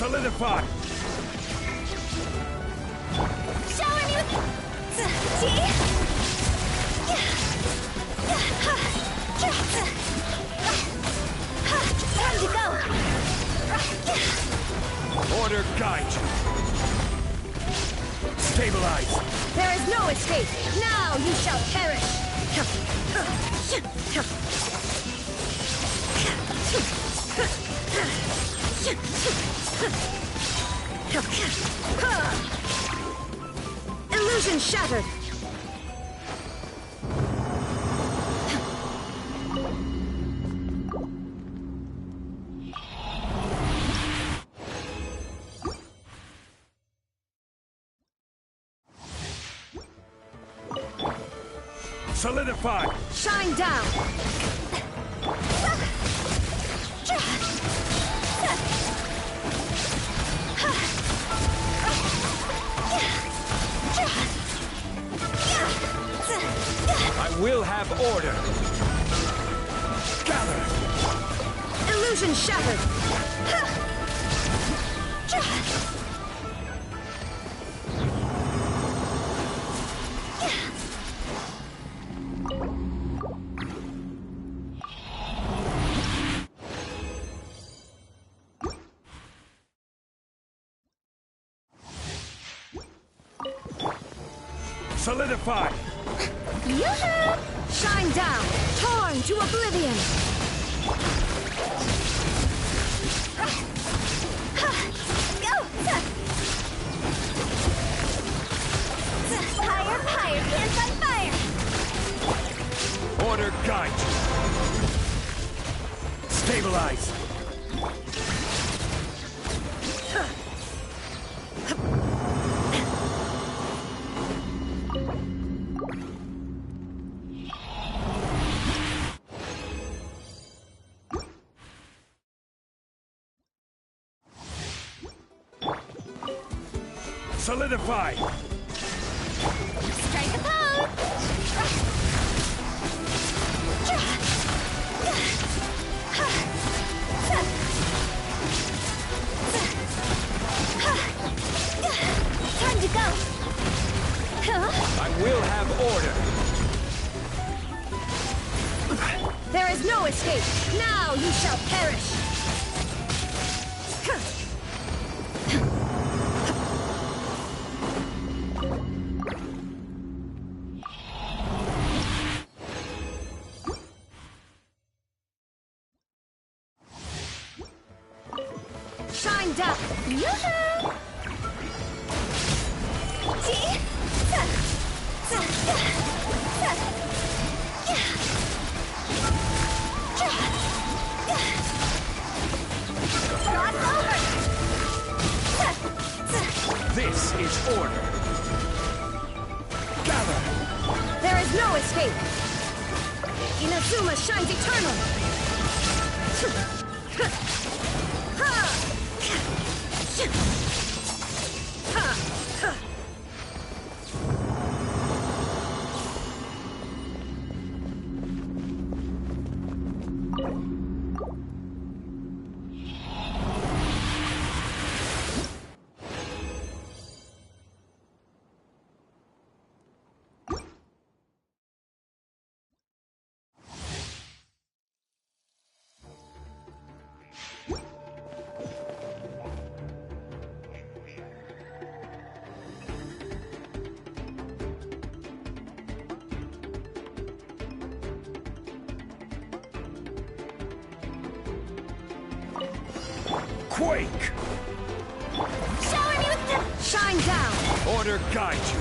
Solidify! Shower me with... Time to go! Order guide you! Stabilize! There is no escape! Now you shall perish! Illusion shattered! Solidify! Shine down! I will have order! Gather! Illusion shattered! Solidify! Yoo-hoo! Shine down! Torn to oblivion! Go! Higher, higher! Hands on fire! Order guide you! Stabilize! Solidify! Strike a pose! Time to go! I will have order! There is no escape! Now you shall perish! Shine down! Yoo-hoo! Cross over! is order. Gather! There is no escape! Inazuma shines eternal! Quake! Shower me with the... Shine down! Order guide you.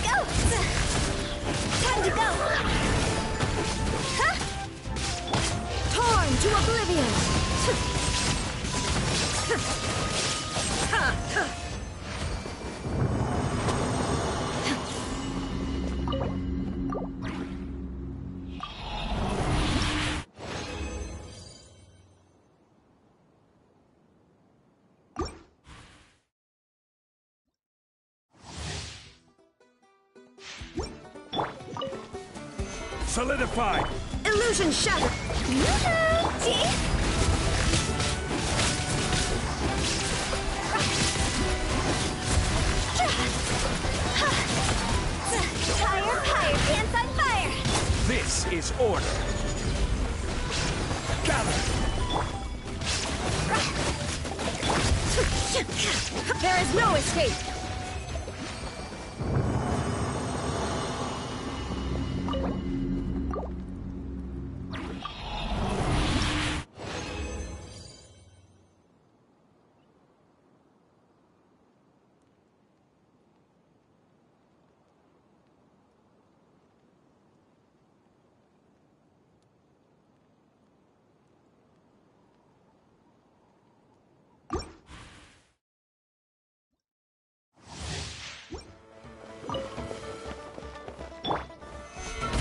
Go! Time to go! Huh? Torn to oblivion! Solidified! Illusion shattered! Yoo-hoo! See? Tire, pants on fire! This is order. Gather! There is no escape!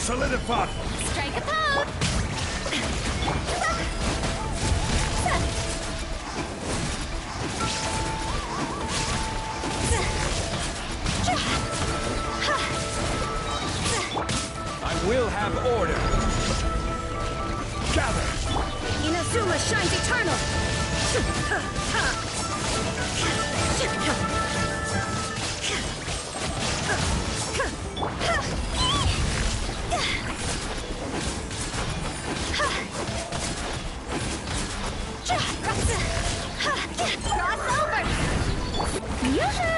Solidify! Strike a pose! I will have order. Gather! Inazuma shines eternal! Cross over! Yoo-hoo!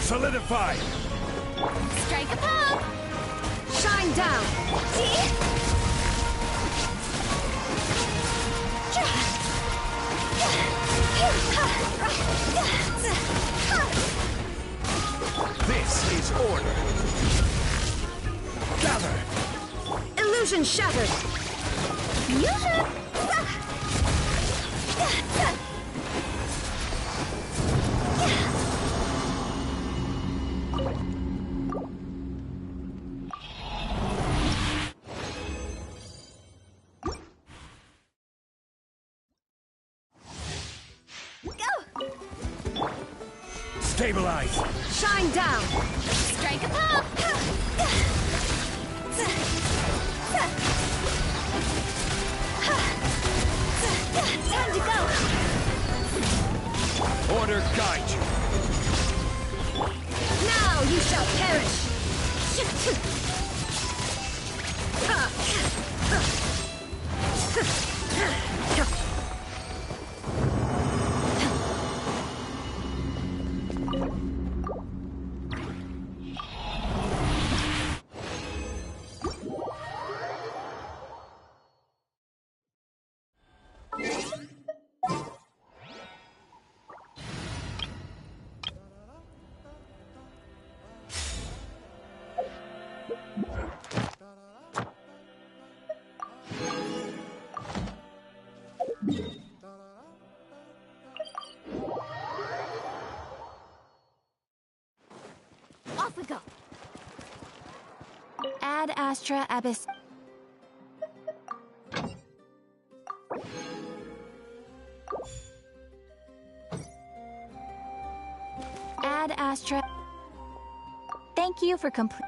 Solidify! Strike a pop! Shine down! This is order! Gather! Illusion shattered! Fusion! Stabilize! Shine down! Strike a pop! Time to go! Order guide you! Now you shall perish! Off we go! Ad Astra Abyss. Ad Astra. Thank you for complete.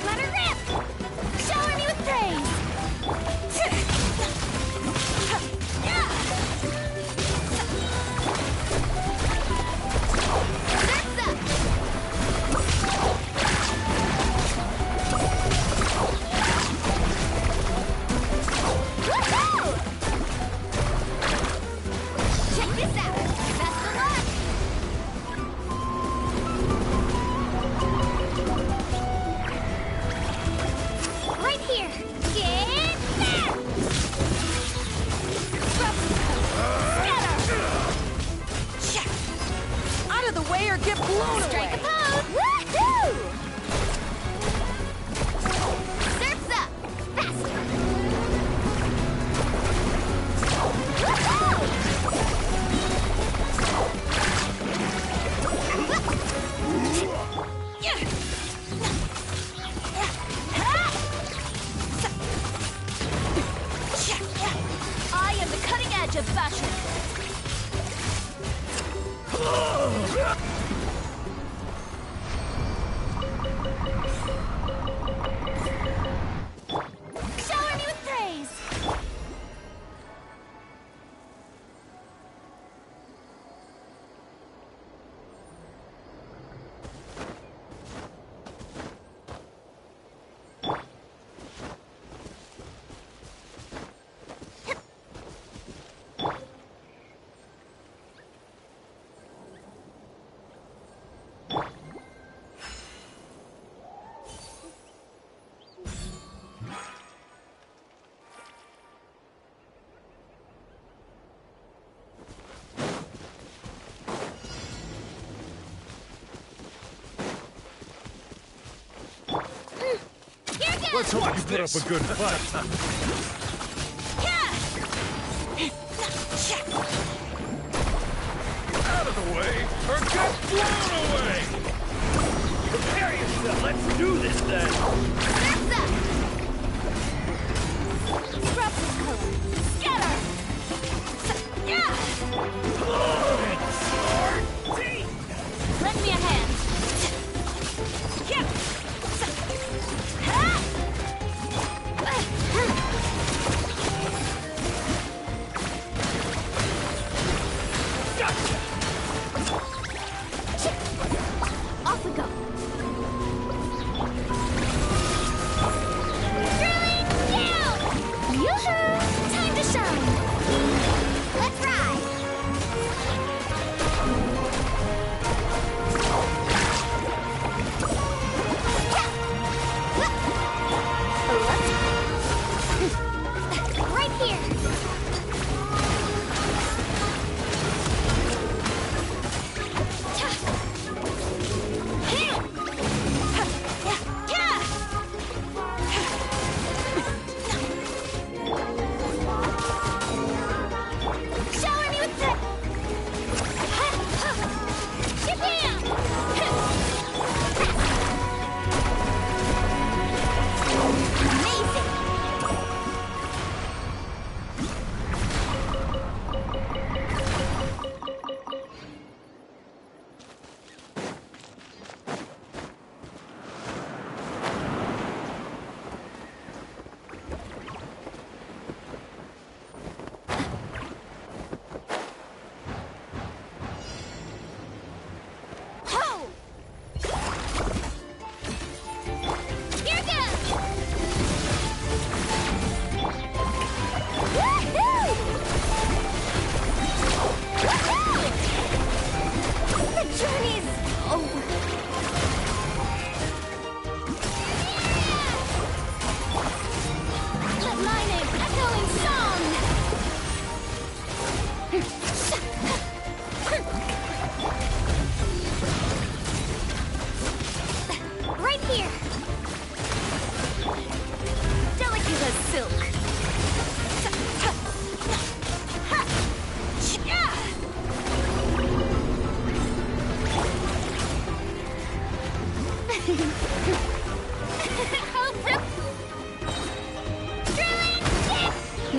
Let her rip! Shower me with praise! Check this out! Best of luck! Right here! Get there! Scatter! Check! Out of the way or get blown Strike a away! pose! Woohoo! Surf's up! Faster! Woohoo! I am the cutting edge of fashion. Shower me with praise. Let's hope you put up a good fight. Out of the way, or get blown away! Prepare yourself, let's do this then! Scatter! Lend me a hand. Off we go.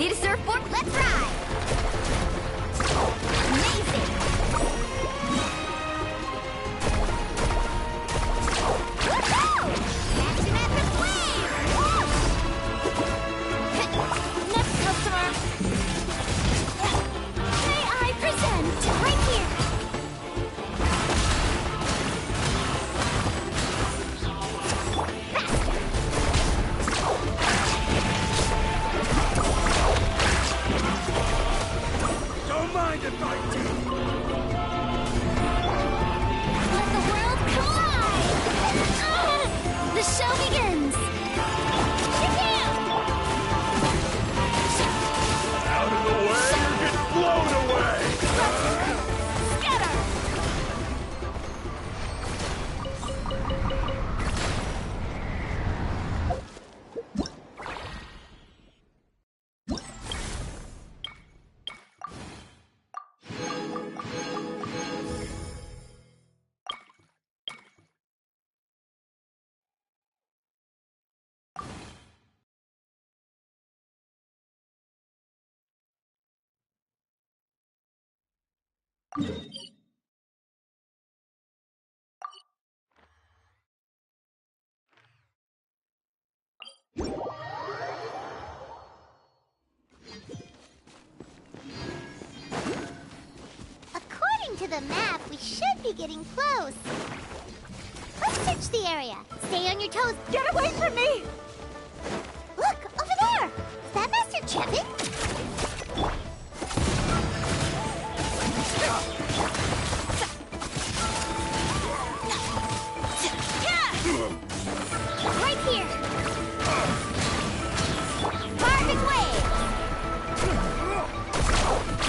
Need a surfboard? Let's ride! Amazing! Woohoo! Action at the flame! Next customer! May I present right here? Don't mind if I do. Let the world collide! The show begins! Out of the way or get blown away! Scatter! According to the map, we should be getting close. Let's search the area. Stay on your toes. Get away from me! Look, over there! Is that Master Chevin? Right here! Perfect wave!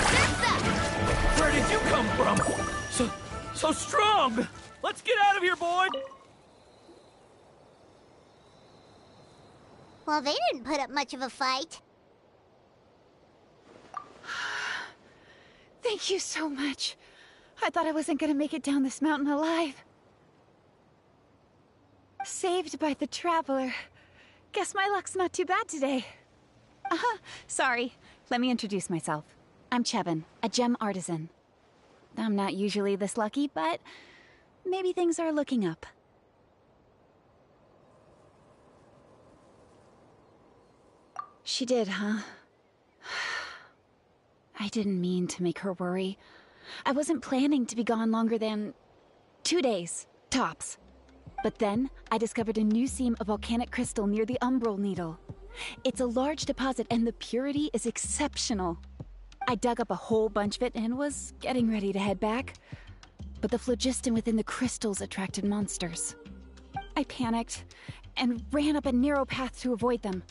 Surf's up! Where did you come from? So strong! Let's get out of here, boy! Well, they didn't put up much of a fight. Thank you so much. I thought I wasn't gonna make it down this mountain alive. Saved by the Traveler. Guess my luck's not too bad today. Sorry. Let me introduce myself. I'm Chevin, a gem artisan. I'm not usually this lucky, but maybe things are looking up. She did, huh? I didn't mean to make her worry. I wasn't planning to be gone longer than 2 days, tops. But then, I discovered a new seam of volcanic crystal near the Umbral Needle. It's a large deposit and the purity is exceptional. I dug up a whole bunch of it and was getting ready to head back. But the phlogiston within the crystals attracted monsters. I panicked and ran up a narrow path to avoid them.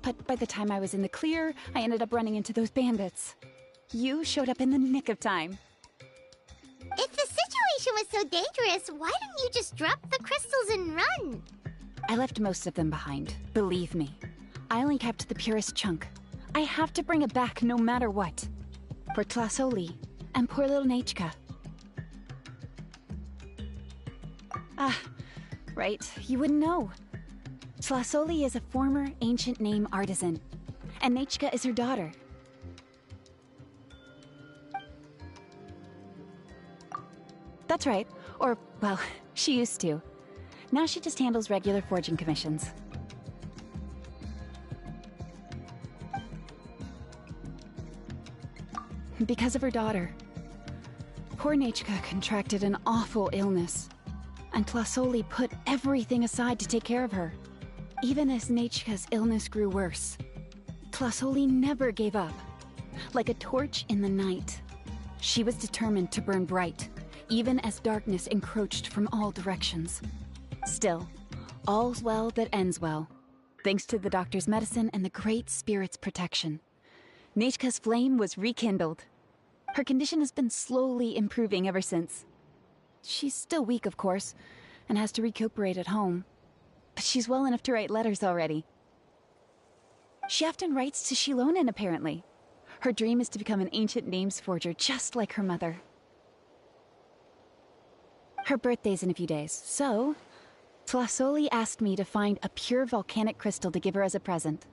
But by the time I was in the clear, I ended up running into those bandits. You showed up in the nick of time. If the situation was so dangerous, why didn't you just drop the crystals and run? I left most of them behind, believe me. I only kept the purest chunk. I have to bring it back no matter what. For Tlasoli and poor little Nechka. Ah, right, you wouldn't know. Tlasoli is a former ancient name artisan, and Nechka is her daughter. That's right. Or, well, she used to. Now she just handles regular forging commissions. Because of her daughter. Poor Nechka contracted an awful illness, and Tlasoli put everything aside to take care of her. Even as Nechka's illness grew worse, Tlasoli never gave up. Like a torch in the night, she was determined to burn bright, even as darkness encroached from all directions. Still, all's well that ends well, thanks to the doctor's medicine and the Great Spirit's protection. Nechka's flame was rekindled. Her condition has been slowly improving ever since. She's still weak, of course, and has to recuperate at home. But she's well enough to write letters already. She often writes to Shilonen, apparently. Her dream is to become an ancient names forger, just like her mother. Her birthday's in a few days, so Tlasoli asked me to find a pure volcanic crystal to give her as a present.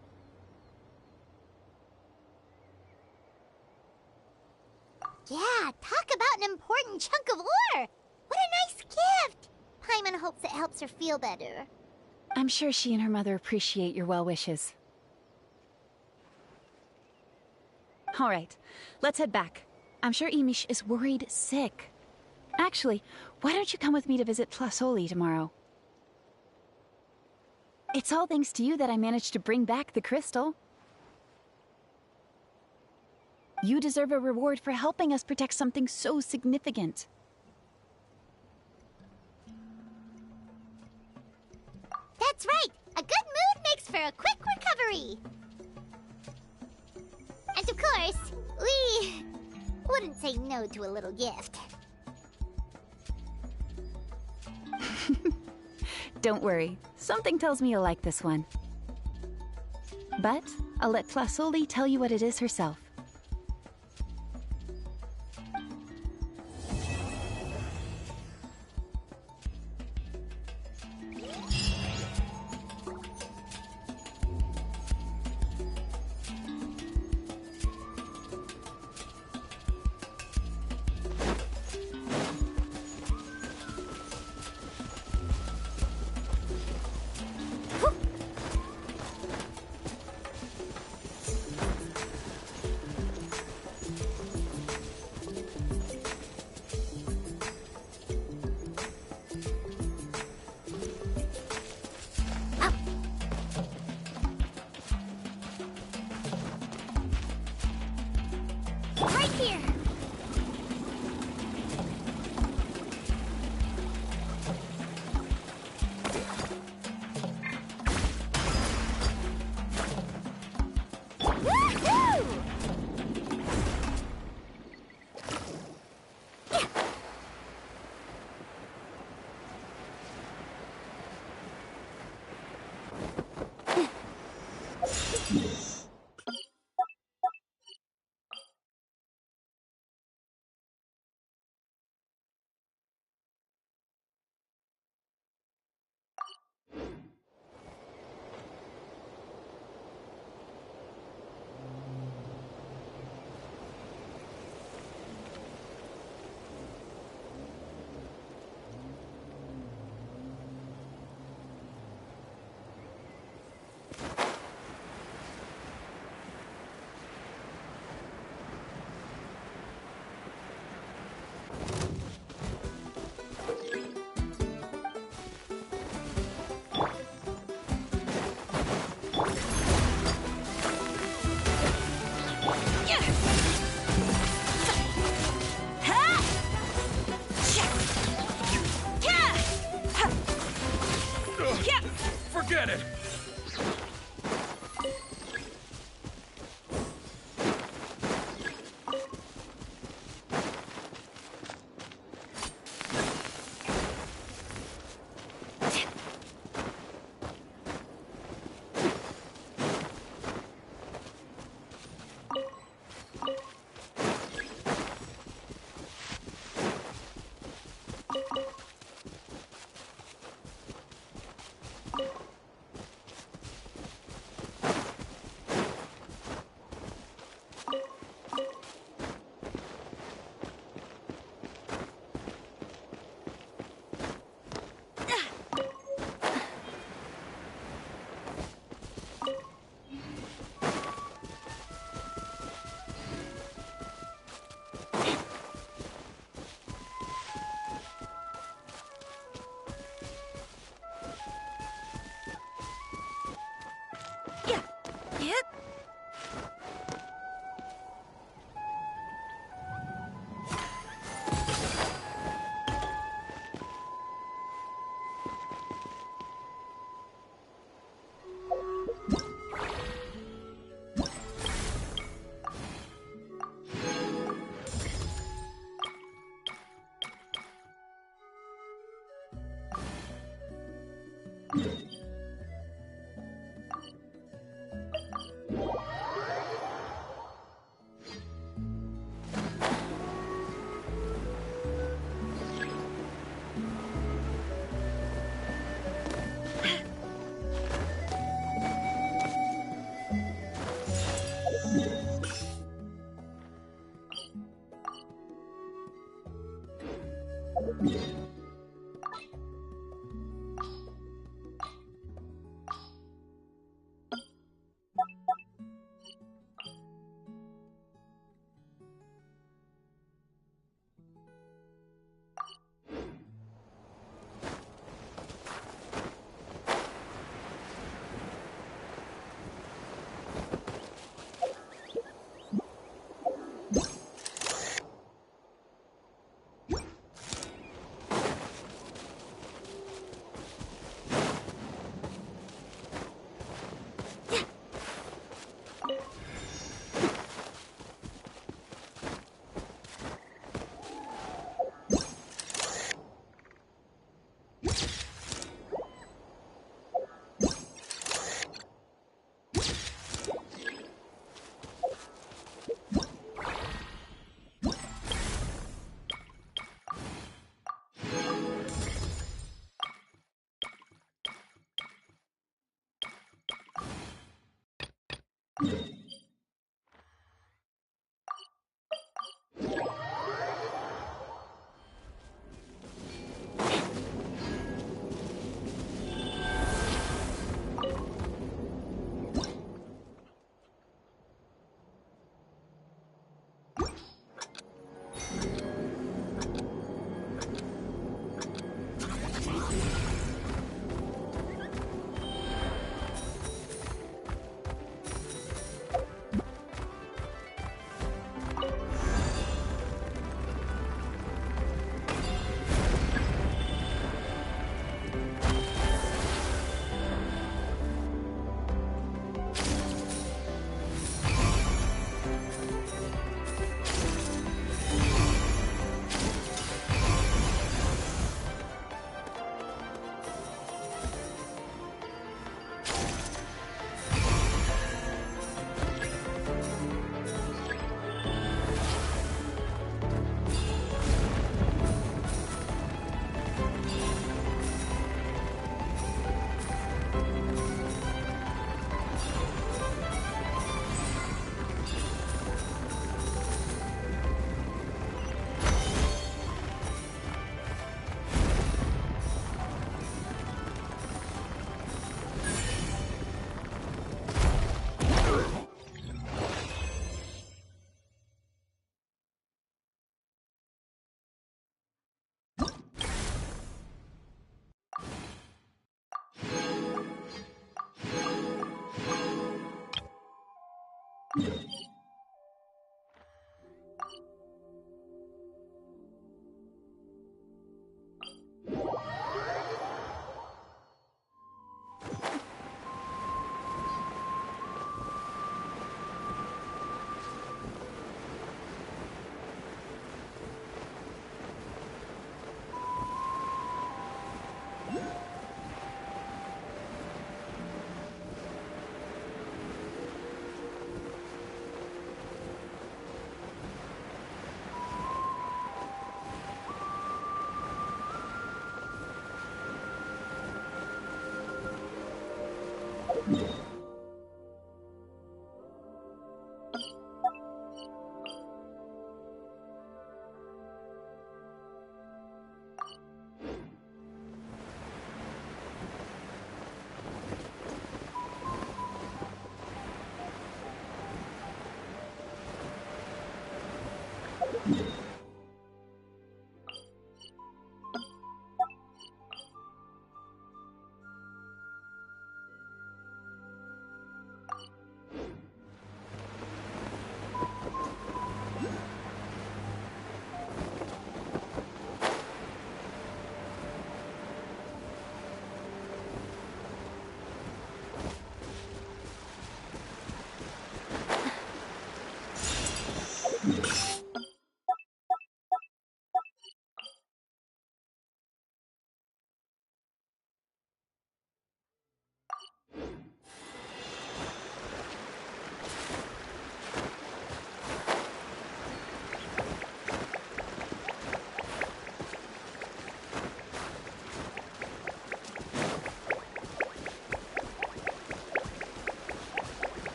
Yeah, talk about an important chunk of ore! What a nice gift! Paimon hopes it helps her feel better. I'm sure she and her mother appreciate your well wishes. All right, let's head back. I'm sure Imish is worried sick. Actually, why don't you come with me to visit Plasoli tomorrow? It's all thanks to you that I managed to bring back the crystal. You deserve a reward for helping us protect something so significant. That's right! A good mood makes for a quick recovery! And of course, we wouldn't say no to a little gift. Don't worry, something tells me you'll like this one. But I'll let Plasoli tell you what it is herself. Right here! Woohoo! Forget it!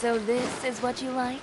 So this is what you like?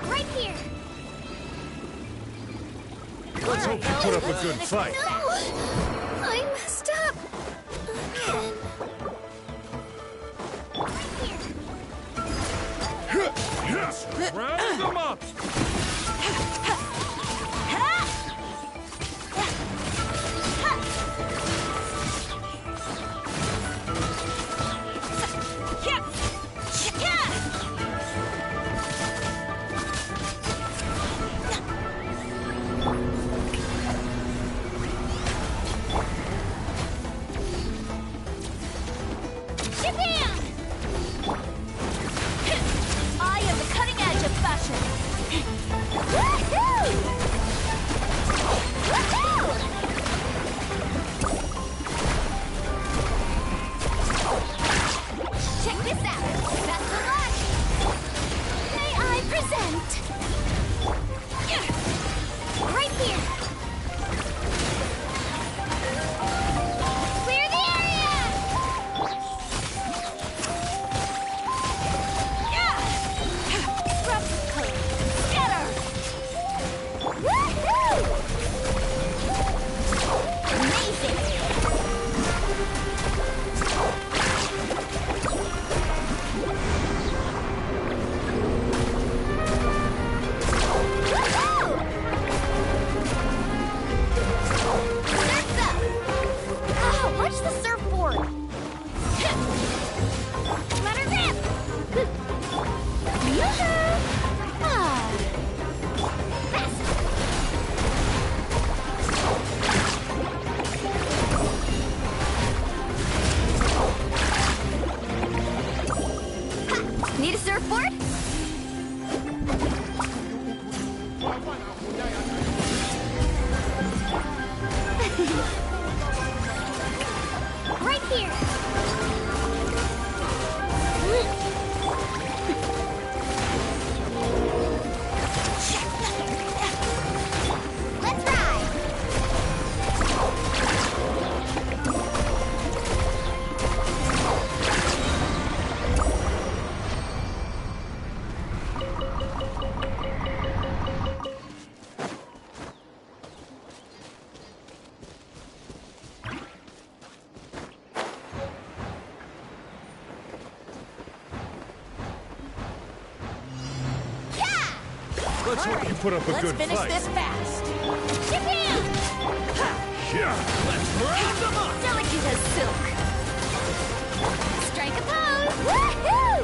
Right here! Let's hope you put up a good fight. No! I messed up! Again. Right here! Yes! Round them up! I am the cutting edge of fashion. Woohoo! Woohoo! Check this out. That's the launch. May I present? Right here. Clear the area! Scatter! Woohoo! Amazing! Woohoo! Surf's up! Oh, watch the surfboard! Let her rip! Yoo-hoo! Ah. Faster! Ha! Need a surfboard? Right here! Let's ride! Let's hope you put up a good fight. Let's finish this fast. Japan! Yeah! Let's round them up! Delicate as silk. Strike a pose! Woohoo!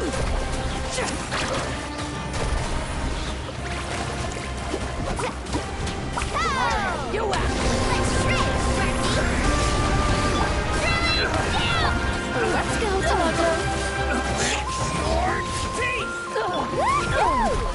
Oh! You out. Let's shred, Sparky! Drilling down! Let's go, Tomato. Short teeth! Woohoo!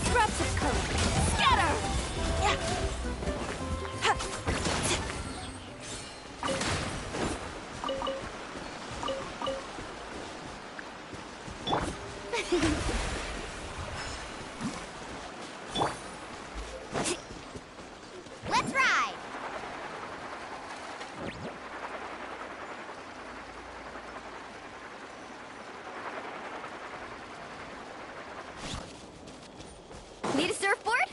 Scraps of color. Scatter! Let's ride! Need a surfboard?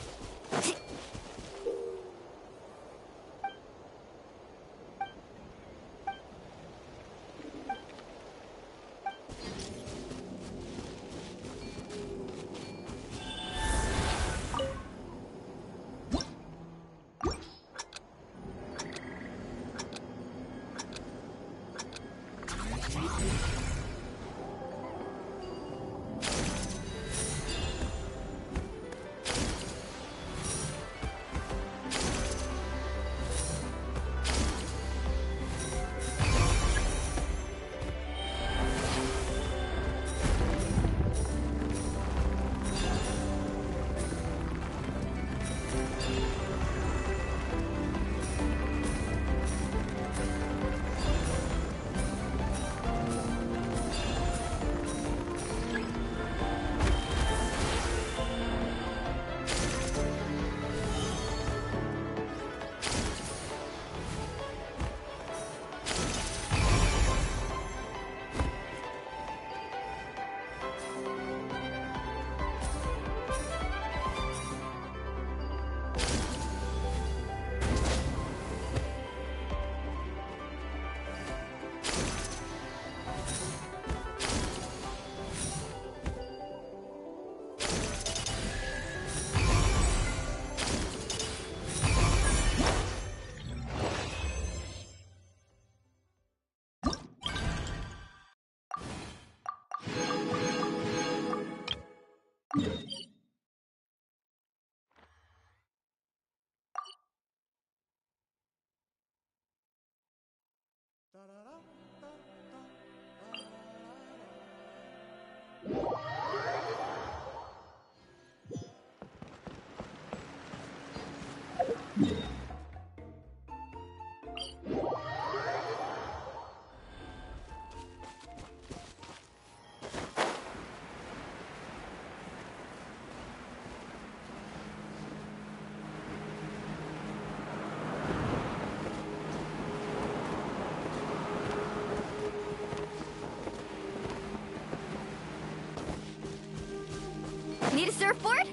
Need a surfboard?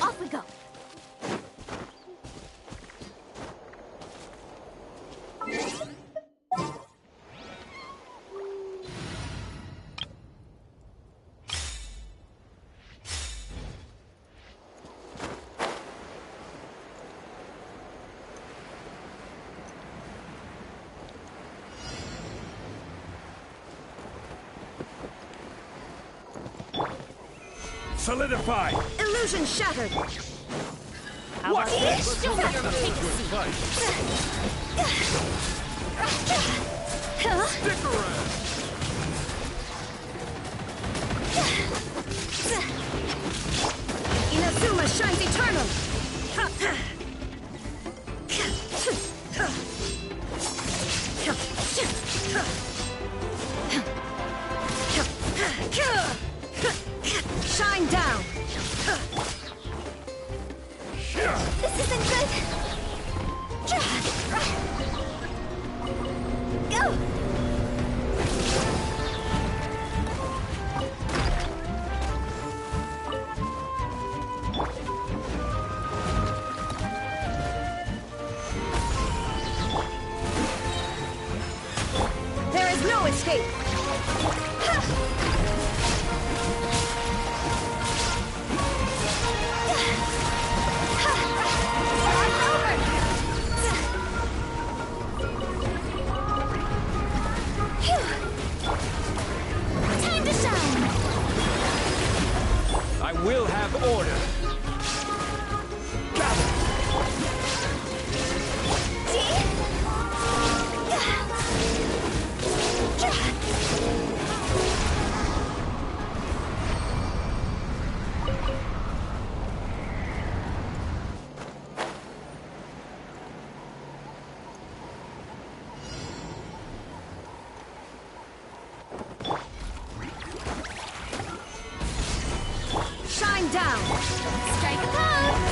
Off we go. Solidify! Illusion shattered! What? Take a seat. Stick around! Inazuma shines eternal! Shine down! This isn't good. Go. There is no escape! Time to shine. I will have order! Gather! Shine down! Strike a pose.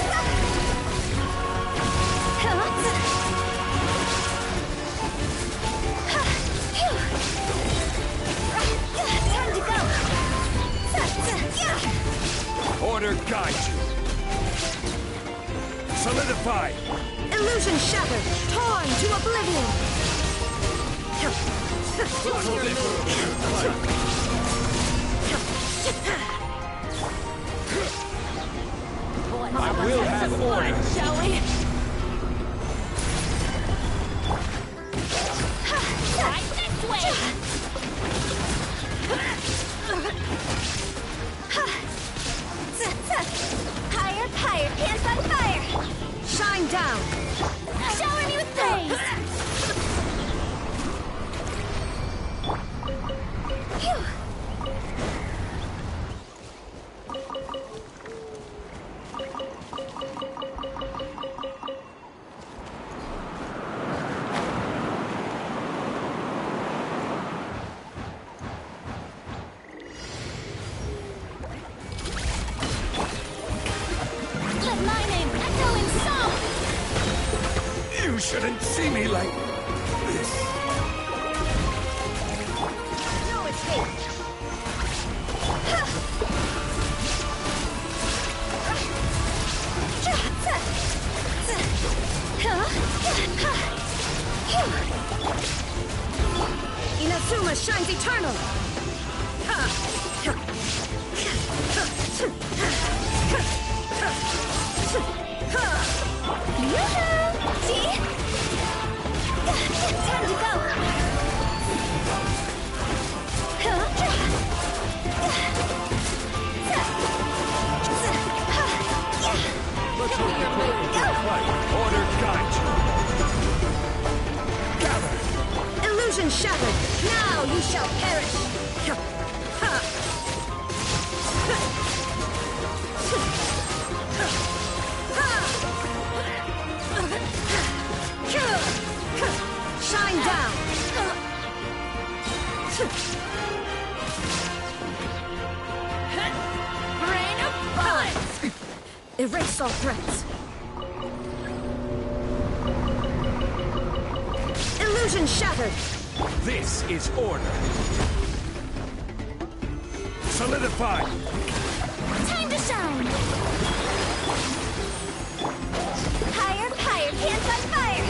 Time to go. Order guide you! Solidify! Illusion shattered! Torn to oblivion! I will have order! Shall we? Right this way. Higher, higher, pants on fire. Shine down! Shower me with praise. shouldn't see me like this. No escape. Inazuma shines eternal. Yoo-hoo! See? Time to go. Let's hope you're prepared for the fight. Order guide you. Gather. Illusion shattered. Now you shall perish. Shine down. Rain of bullets. Erase all threats. Illusion shattered. This is order. Solidify. Time to shine. Higher, higher, hands on fire.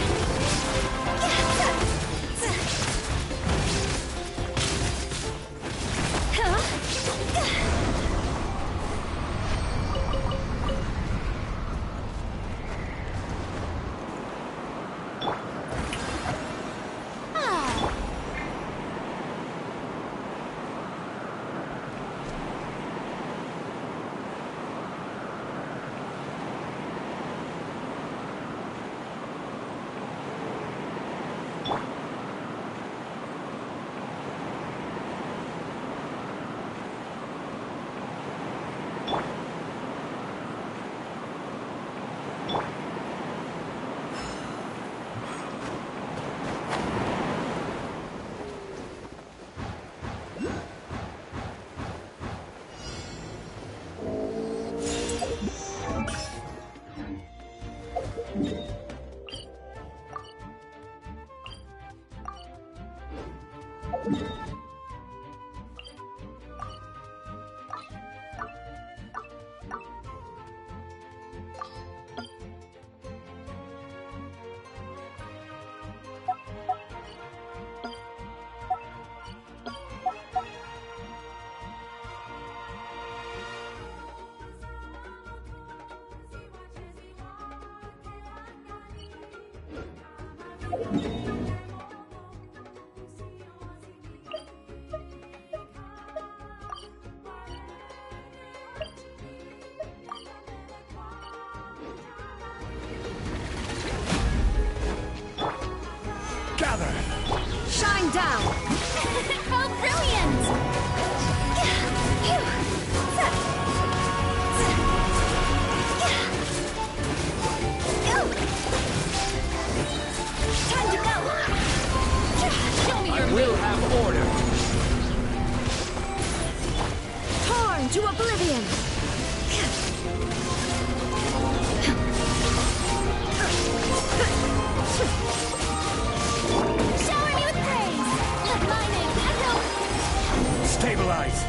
Gather. Shine down. How brilliant! Time to go! Show me your We'll have order. Torn to oblivion. Shower me with praise! Let my name echo! Stabilize.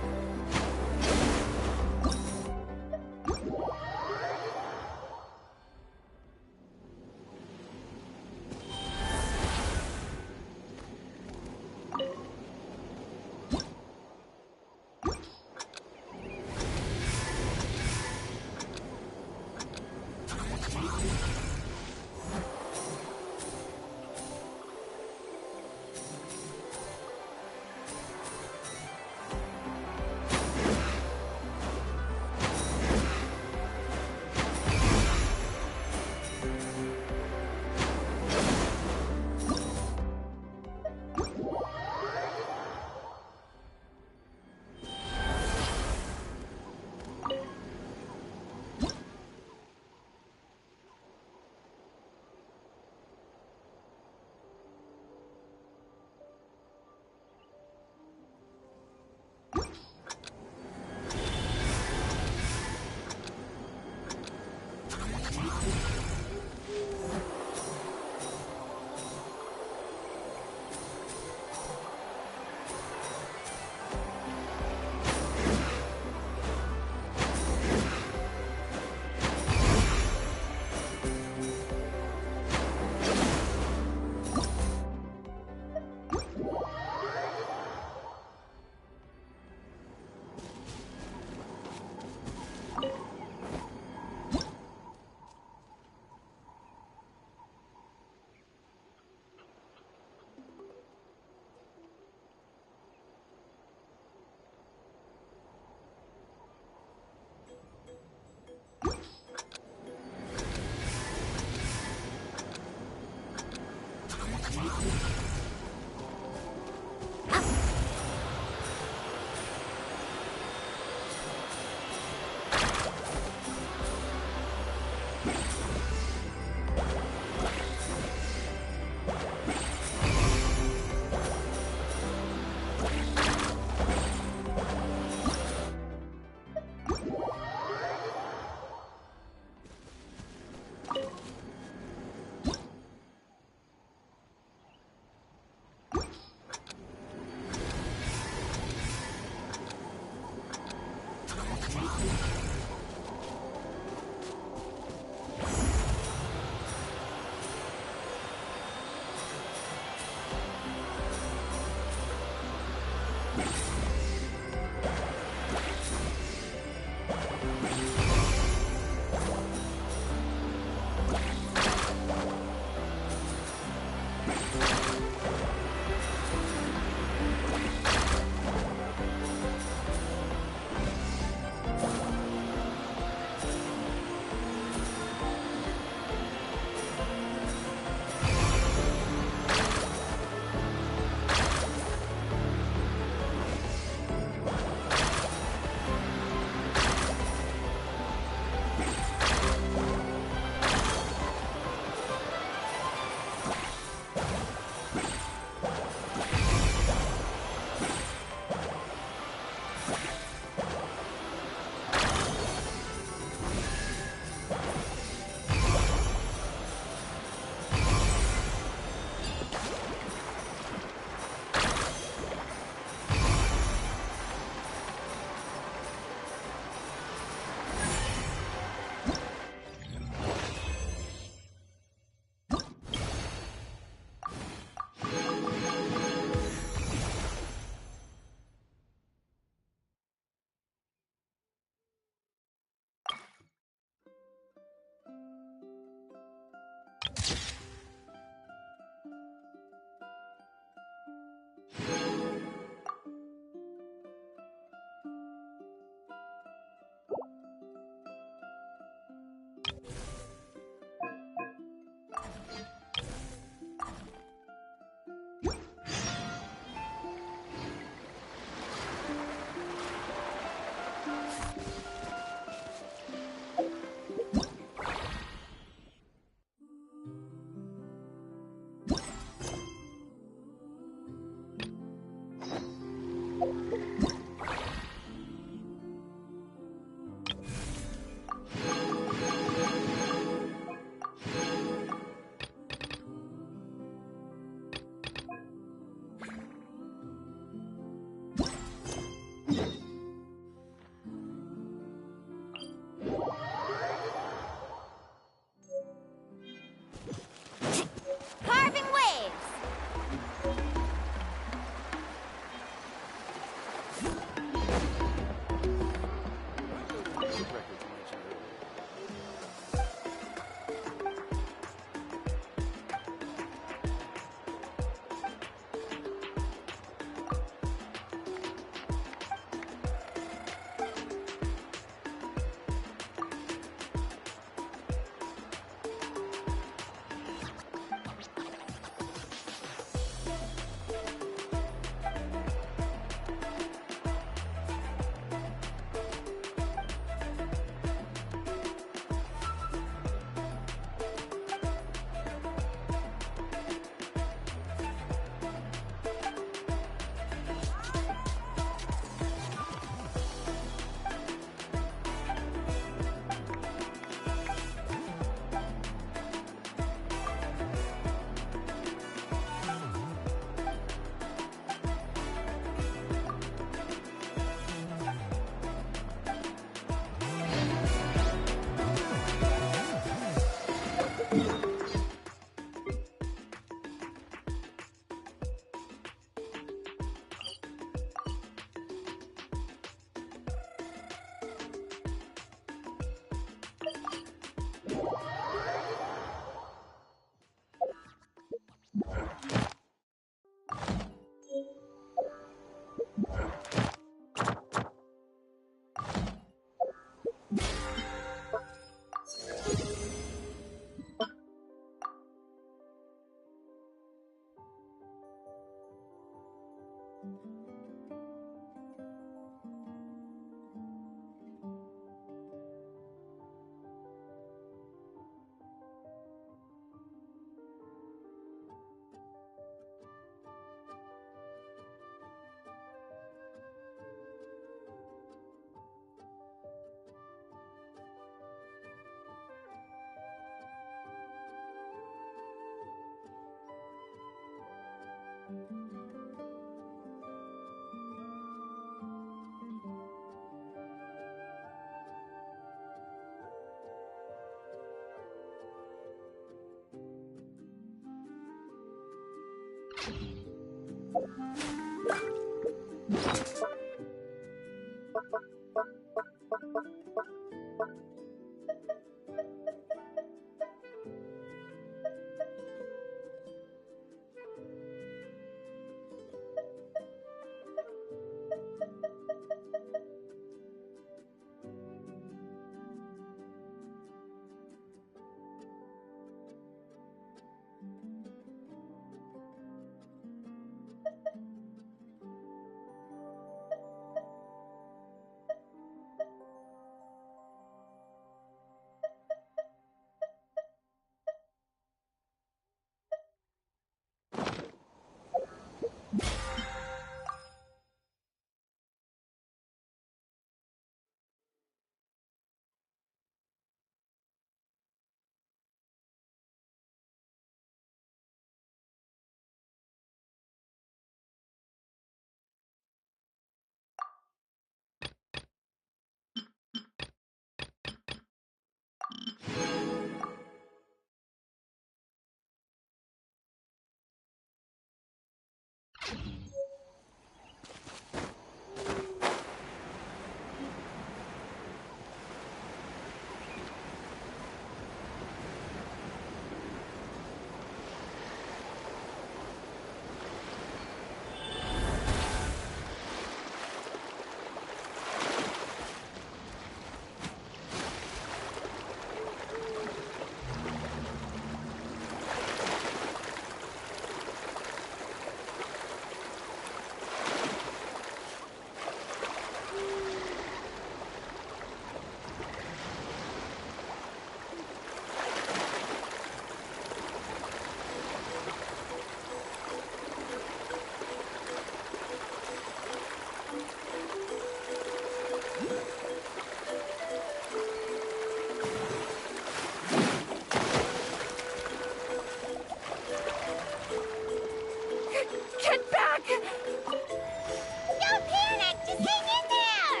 Get back! Don't panic! Just hang in there!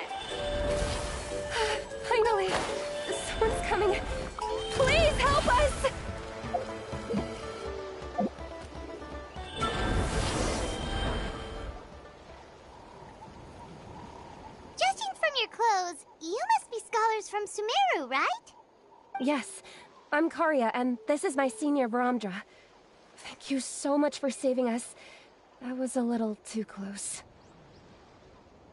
Finally! Someone's coming. Please help us! Judging from your clothes, you must be scholars from Sumeru, right? Yes, I'm Karya, and this is my senior Varamdra. Thank you so much for saving us. That was a little too close.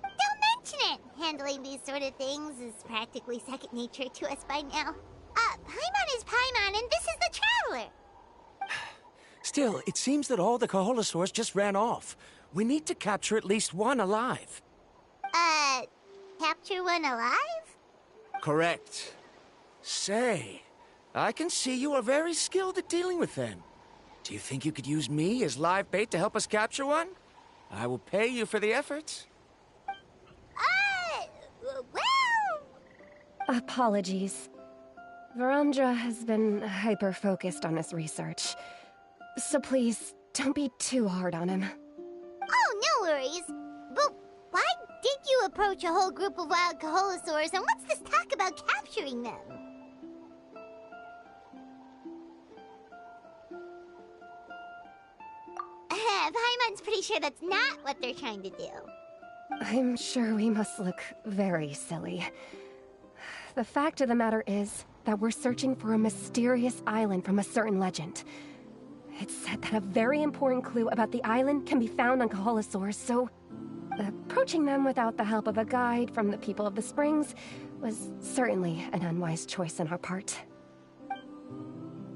Don't mention it! Handling these sort of things is practically second nature to us by now. Paimon is Paimon, and this is the Traveler! Still, it seems that all the Kaholosaurs just ran off. We need to capture at least one alive. Capture one alive? Correct. Say, I can see you are very skilled at dealing with them. Do you think you could use me as live bait to help us capture one? I will pay you for the effort. Well... Apologies. Varamdra has been hyper-focused on his research. So please, don't be too hard on him. Oh, no worries. But why did you approach a whole group of wild Kaholosaurs, and what's this talk about capturing them? Paimon's pretty sure that's not what they're trying to do. I'm sure we must look very silly. The fact of the matter is that we're searching for a mysterious island from a certain legend. It's said that a very important clue about the island can be found on Kaholosaurs, so approaching them without the help of a guide from the people of the Springs was certainly an unwise choice on our part.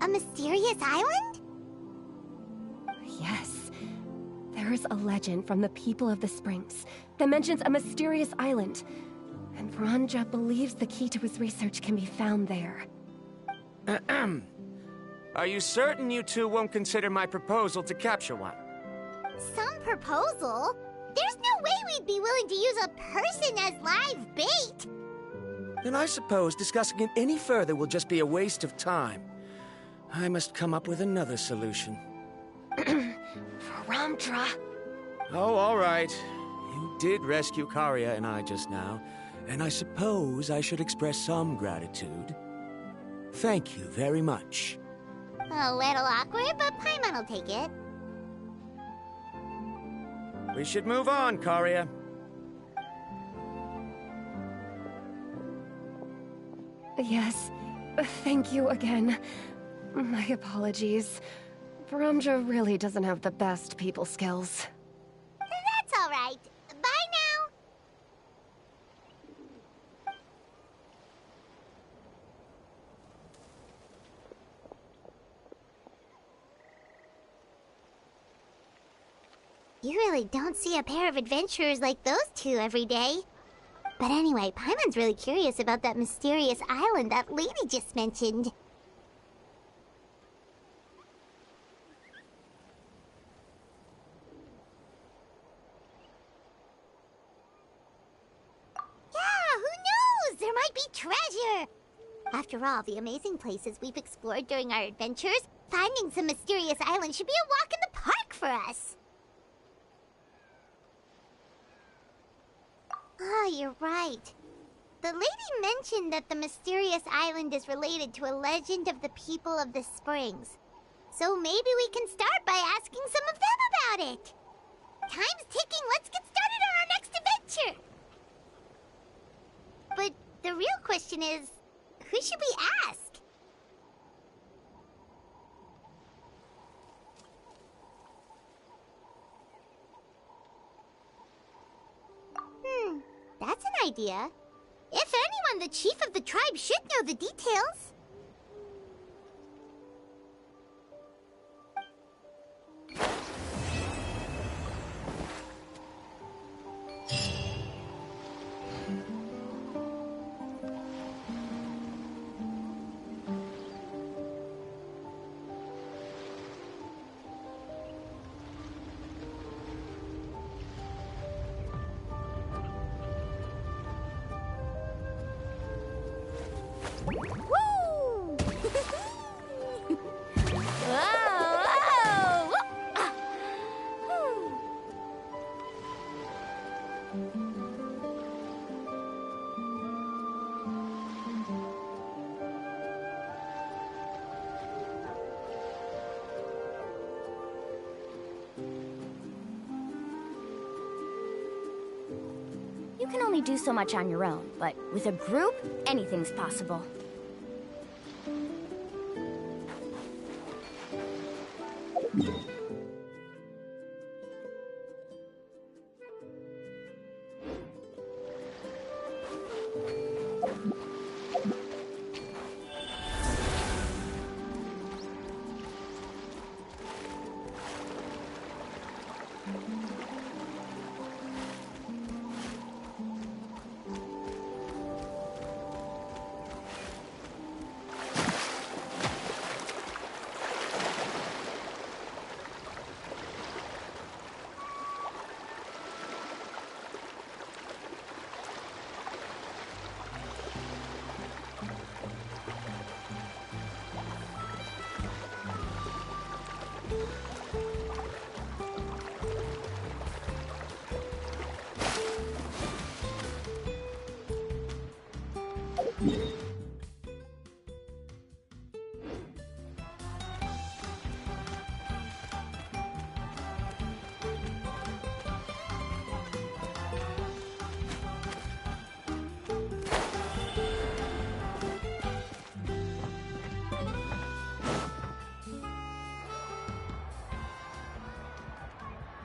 A mysterious island? Yes. There There's a legend from the people of the Springs that mentions a mysterious island, and Vranja believes the key to his research can be found there. Are you certain you two won't consider my proposal to capture one? Some proposal? There's no way we'd be willing to use a person as live bait! Then I suppose discussing it any further will just be a waste of time. I must come up with another solution. Vranja! Oh, all right. You did rescue Karia and I just now, and I suppose I should express some gratitude. Thank you very much. A little awkward, but Paimon will take it. We should move on, Karia. Yes, thank you again. My apologies. Vranja really doesn't have the best people skills. That's all right. Bye now. You really don't see a pair of adventurers like those two every day. But anyway, Paimon's really curious about that mysterious island that lady just mentioned. Yeah, who knows? There might be treasure! After all the amazing places we've explored during our adventures, finding some mysterious island should be a walk in the park for us. Oh, you're right. The lady mentioned that the mysterious island is related to a legend of the people of the Springs. So maybe we can start by asking some of them about it. Time's ticking. Let's get started on our next adventure. But the real question is, who should we ask? That's an idea. If anyone, the chief of the tribe should know the details. Woo! Whoa! You can only do so much on your own, but with a group, anything's possible.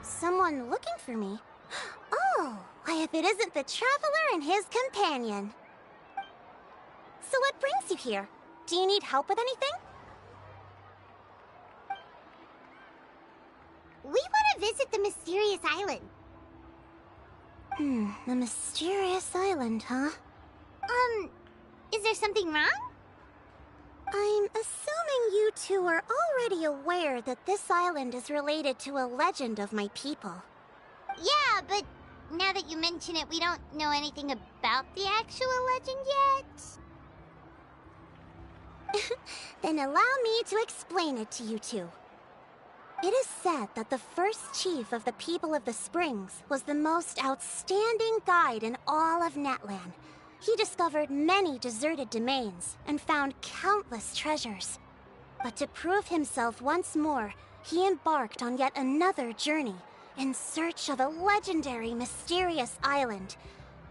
Someone looking for me. Oh, why if it isn't the traveler and his companion. So what brings you here? Do you need help with anything? We want to visit the mysterious island. The mysterious island, huh? Is there something wrong? I'm assuming you two are already aware that this island is related to a legend of my people. Yeah, but now that you mention it, we don't know anything about the actual legend yet. Then allow me to explain it to you two. It is said that the first chief of the people of the Springs was the most outstanding guide in all of Natlan. He discovered many deserted domains and found countless treasures. But to prove himself once more, he embarked on yet another journey in search of a legendary, mysterious island.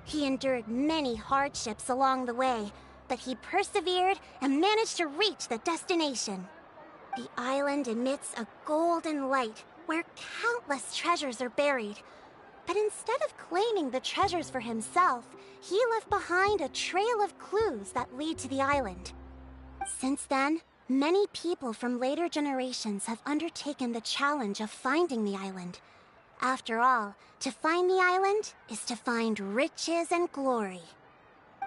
He endured many hardships along the way, but he persevered and managed to reach the destination. The island emits a golden light where countless treasures are buried. But instead of claiming the treasures for himself, he left behind a trail of clues that lead to the island. Since then, many people from later generations have undertaken the challenge of finding the island. After all, to find the island is to find riches and glory.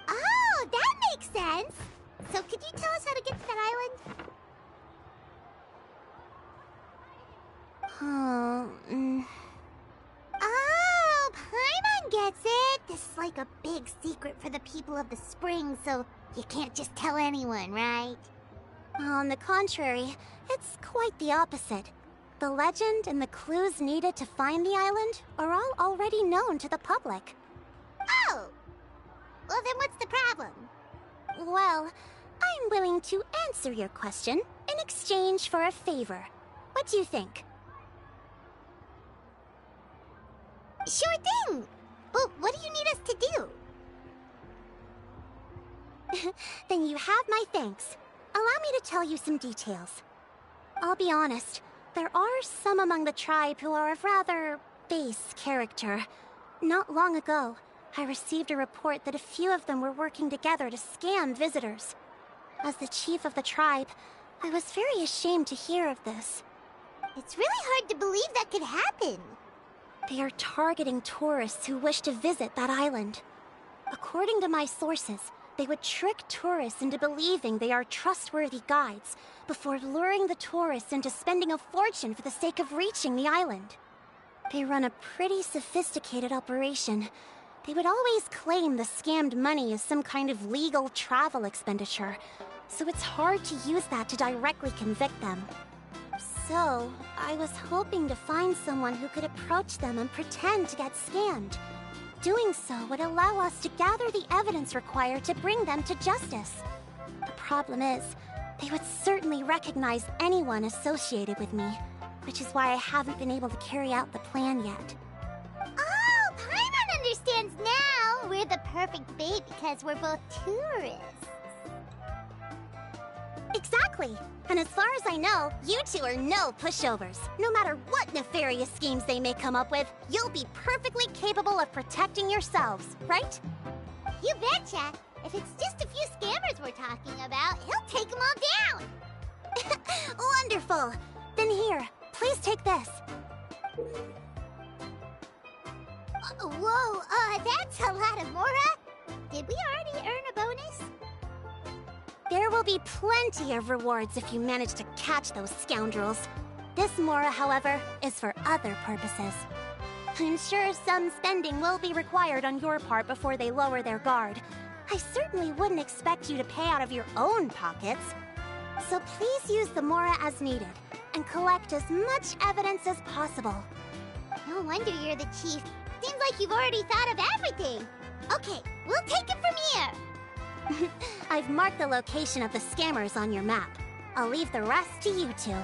Oh, that makes sense! So could you tell us how to get to that island? Oh, Paimon gets it! This is like a big secret for the people of the spring, so you can't just tell anyone, right? On the contrary, it's quite the opposite. The legend and the clues needed to find the island are all already known to the public. Oh! Well, then what's the problem? Well, I'm willing to answer your question in exchange for a favor. What do you think? Sure thing! But what do you need us to do? Then you have my thanks. Allow me to tell you some details. I'll be honest, there are some among the tribe who are of rather base character. Not long ago, I received a report that a few of them were working together to scam visitors. As the chief of the tribe, I was very ashamed to hear of this. It's really hard to believe that could happen. They are targeting tourists who wish to visit that island. According to my sources, they would trick tourists into believing they are trustworthy guides before luring the tourists into spending a fortune for the sake of reaching the island. They run a pretty sophisticated operation. They would always claim the scammed money as some kind of legal travel expenditure, so it's hard to use that to directly convict them. So, I was hoping to find someone who could approach them and pretend to get scammed. Doing so would allow us to gather the evidence required to bring them to justice. The problem is, they would certainly recognize anyone associated with me, which is why I haven't been able to carry out the plan yet. Oh, Paimon understands now! We're the perfect bait because we're both tourists. Exactly! And as far as I know, you two are no pushovers. No matter what nefarious schemes they may come up with, you'll be perfectly capable of protecting yourselves, right? You betcha! If it's just a few scammers we're talking about, he'll take them all down! Wonderful! Then here, please take this. Whoa, that's a lot of Mora! Did we already earn a bonus? There will be plenty of rewards if you manage to catch those scoundrels. This Mora, however, is for other purposes. I'm sure some spending will be required on your part before they lower their guard. I certainly wouldn't expect you to pay out of your own pockets. So please use the Mora as needed, and collect as much evidence as possible. No wonder you're the chief. Seems like you've already thought of everything. Okay, we'll take it from here. I've marked the location of the scammers on your map. I'll leave the rest to you two.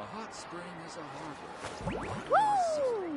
A hot spring is a harbor. Woo!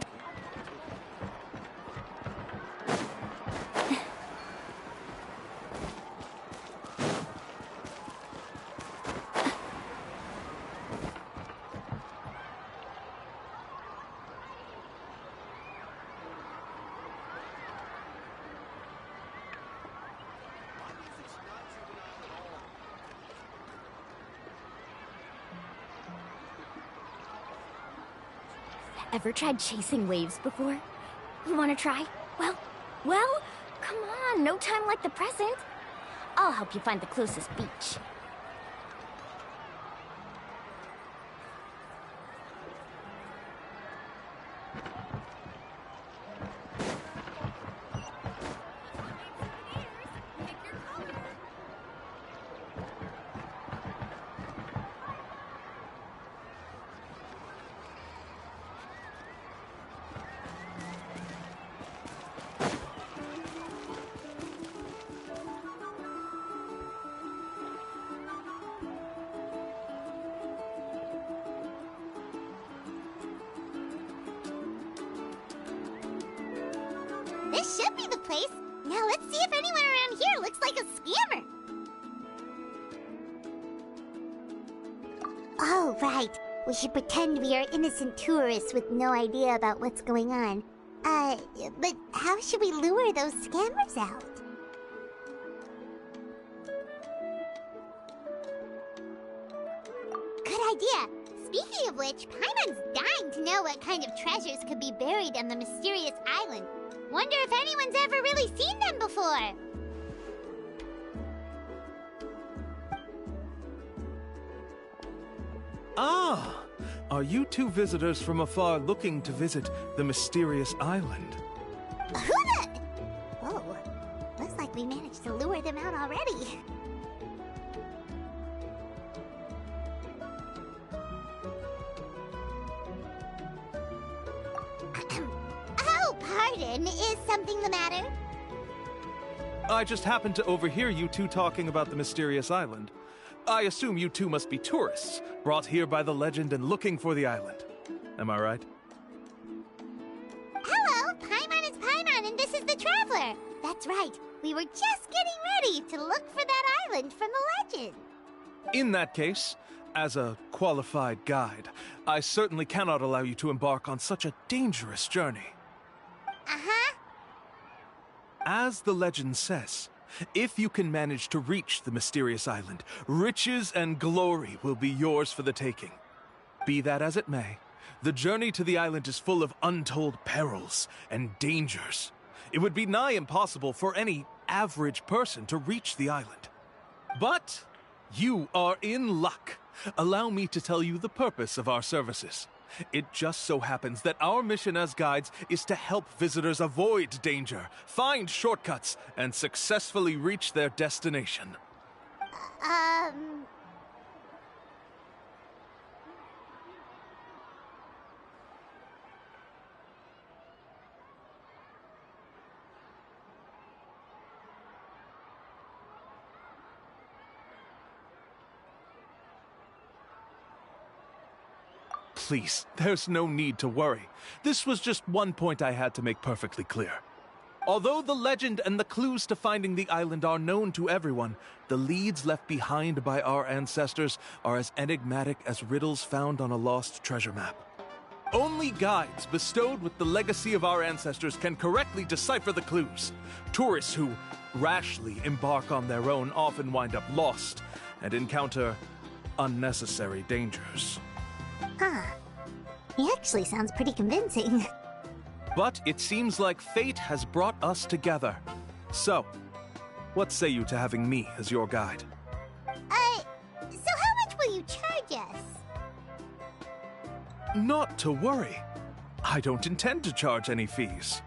Ever tried chasing waves before? You wanna try? Well, come on, no time like the present. I'll help you find the closest beach. This should be the place. Now let's see if anyone around here looks like a scammer. Oh, right. We should pretend we are innocent tourists with no idea about what's going on. But how should we lure those scammers out? Good idea. Speaking of which, Paimon's dying to know what kind of treasures could be buried on the mysterious island. Wonder if anyone's ever really seen them before. Ah! Are you two visitors from afar looking to visit the mysterious island? Who the... Oh, looks like we managed to lure them out already. Oh, pardon. Is something the matter? I just happened to overhear you two talking about the mysterious island. I assume you two must be tourists, brought here by the legend and looking for the island. Am I right? Hello, Paimon is Paimon, and this is the Traveler. That's right. We were just getting ready to look for that island from the legend. In that case, as a qualified guide, I certainly cannot allow you to embark on such a dangerous journey. Uh-huh. As the legend says, if you can manage to reach the mysterious island, riches and glory will be yours for the taking. Be that as it may, the journey to the island is full of untold perils and dangers. It would be nigh impossible for any average person to reach the island. But you are in luck. Allow me to tell you the purpose of our services. It just so happens that our mission as guides is to help visitors avoid danger, find shortcuts, and successfully reach their destination. Please, there's no need to worry. This was just one point I had to make perfectly clear. Although the legend and the clues to finding the island are known to everyone, the leads left behind by our ancestors are as enigmatic as riddles found on a lost treasure map. Only guides bestowed with the legacy of our ancestors can correctly decipher the clues. Tourists who rashly embark on their own often wind up lost and encounter unnecessary dangers. Huh. He actually sounds pretty convincing. But it seems like fate has brought us together. So, what say you to having me as your guide? So how much will you charge us? Not to worry. I don't intend to charge any fees.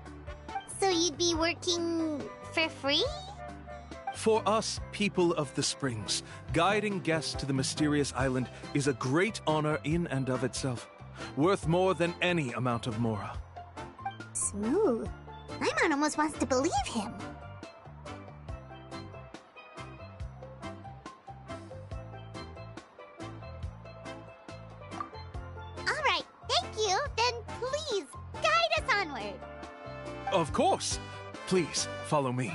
So you'd be working for free? For us, people of the Springs, guiding guests to the mysterious island is a great honor in and of itself, worth more than any amount of mora. Smooth. Paimon almost wants to believe him. All right, thank you. Then please, guide us onward. Of course. Please, follow me.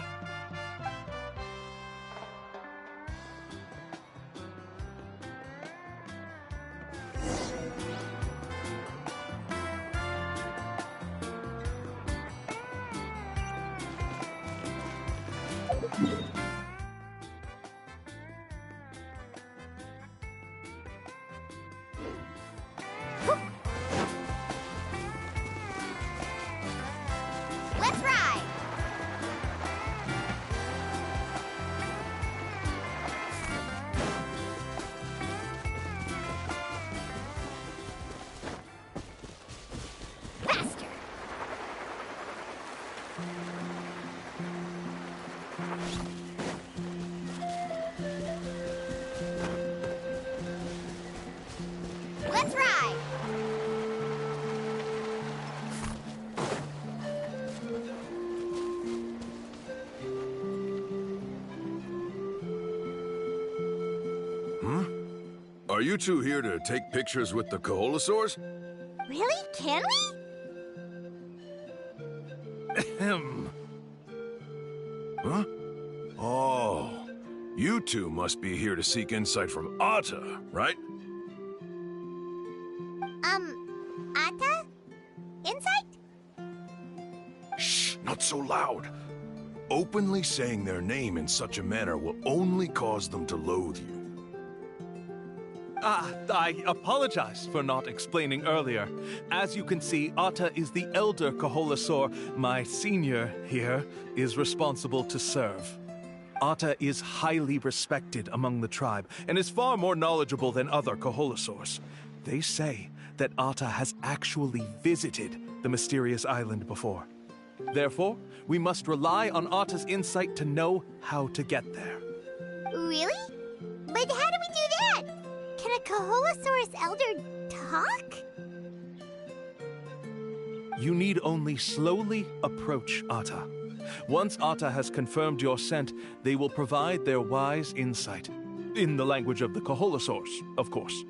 you two here to take pictures with the Koholosaurs? Really? Can we? Ahem. Huh? Oh, you two must be here to seek insight from Atta, right? Atta? Insight? Shh, not so loud. Openly saying their name in such a manner will only cause them to loathe you. I apologize for not explaining earlier. As you can see, Atta is the elder Koholosaur. My senior here is responsible to serve. Atta is highly respected among the tribe and is far more knowledgeable than other Koholosaurs. They say that Atta has actually visited the mysterious island before. Therefore, we must rely on Atta's insight to know how to get there. Really? But how do we do that? Can a Koholosaurus elder talk? You need only slowly approach Atta. Once Atta has confirmed your scent, they will provide their wise insight. In the language of the Koholosaurs, of course.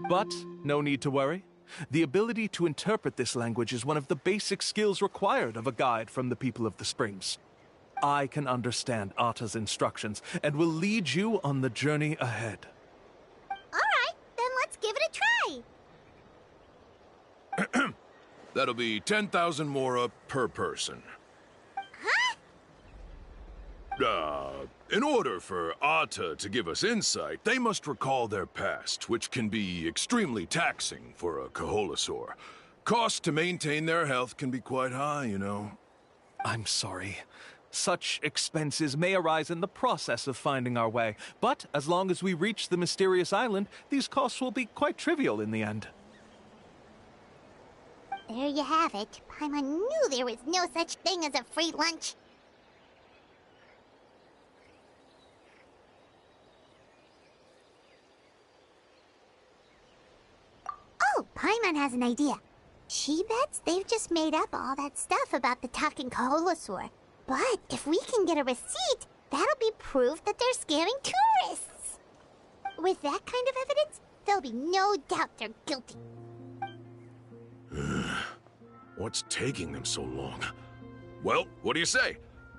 But no need to worry. The ability to interpret this language is one of the basic skills required of a guide from the people of the Springs. I can understand Atta's instructions and will lead you on the journey ahead. Alright, then let's give it a try. That'll be 10,000 mora per person. Huh? In order for Atta to give us insight, they must recall their past, which can be extremely taxing for a Koholosaur. Cost to maintain their health can be quite high, you know. I'm sorry. Such expenses may arise in the process of finding our way, but as long as we reach the mysterious island, these costs will be quite trivial in the end. There you have it. Paimon knew there was no such thing as a free lunch. Oh, Paimon has an idea. She bets they've just made up all that stuff about the talking Koholosaur. But if we can get a receipt, that'll be proof that they're scamming tourists. With that kind of evidence, there'll be no doubt they're guilty. What's taking them so long? Well, what do you say?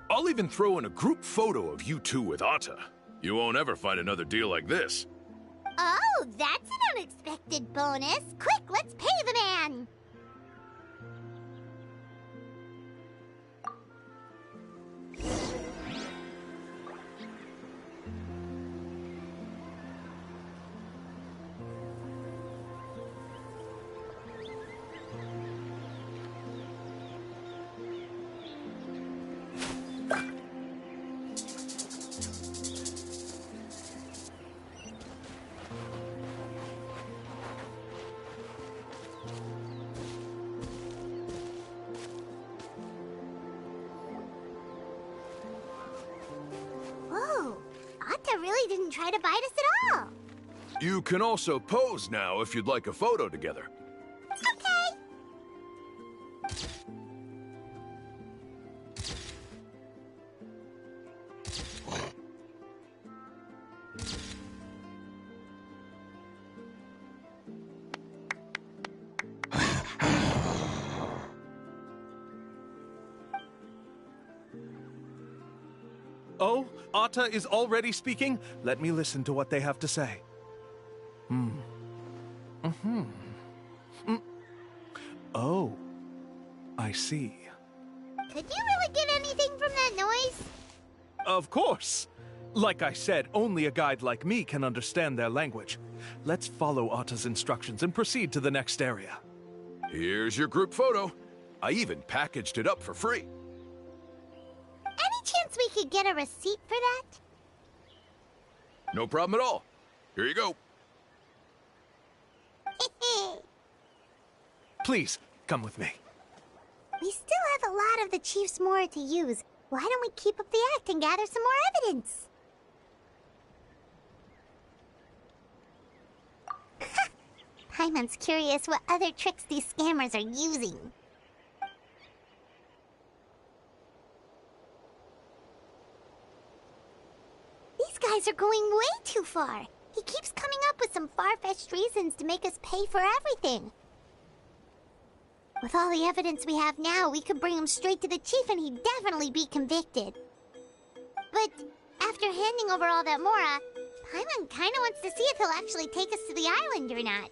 I'll even throw in a group photo of you two with Atta. You won't ever find another deal like this. Oh, that's an unexpected bonus. Quick, let's pay the man. Whoa, Atta really didn't try to bite us at all. You can also pose now if you'd like a photo together. Okay. Oh, Atta is already speaking? Let me listen to what they have to say. Oh, I see. Could you really get anything from that noise? Of course! Like I said, only a guide like me can understand their language. Let's follow Atta's instructions and proceed to the next area. Here's your group photo. I even packaged it up for free. Any chance we could get a receipt for that? No problem at all. Here you go. Please, come with me. We still have a lot of the Chief's Mora to use. Why don't we keep up the act and gather some more evidence? Paimon's curious what other tricks these scammers are using. These guys are going way too far. He keeps coming up with some far-fetched reasons to make us pay for everything. With all the evidence we have now, we could bring him straight to the chief and he'd definitely be convicted. But after handing over all that Mora, Paimon kinda wants to see if he'll actually take us to the island or not.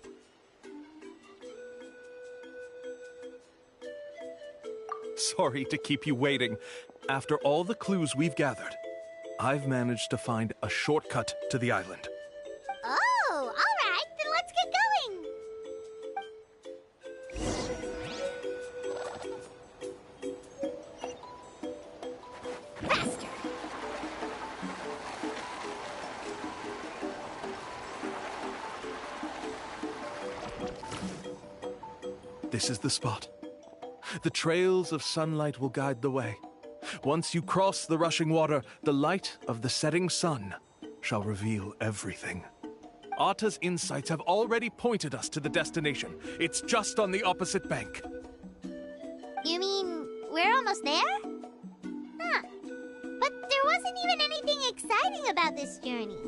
Sorry to keep you waiting. After all the clues we've gathered, I've managed to find a shortcut to the island. Oh, alright, then let's get going! Faster! This is the spot. The trails of sunlight will guide the way. Once you cross the rushing water, the light of the setting sun shall reveal everything. Atta's insights have already pointed us to the destination. It's just on the opposite bank. You mean we're almost there? Huh. But there wasn't even anything exciting about this journey.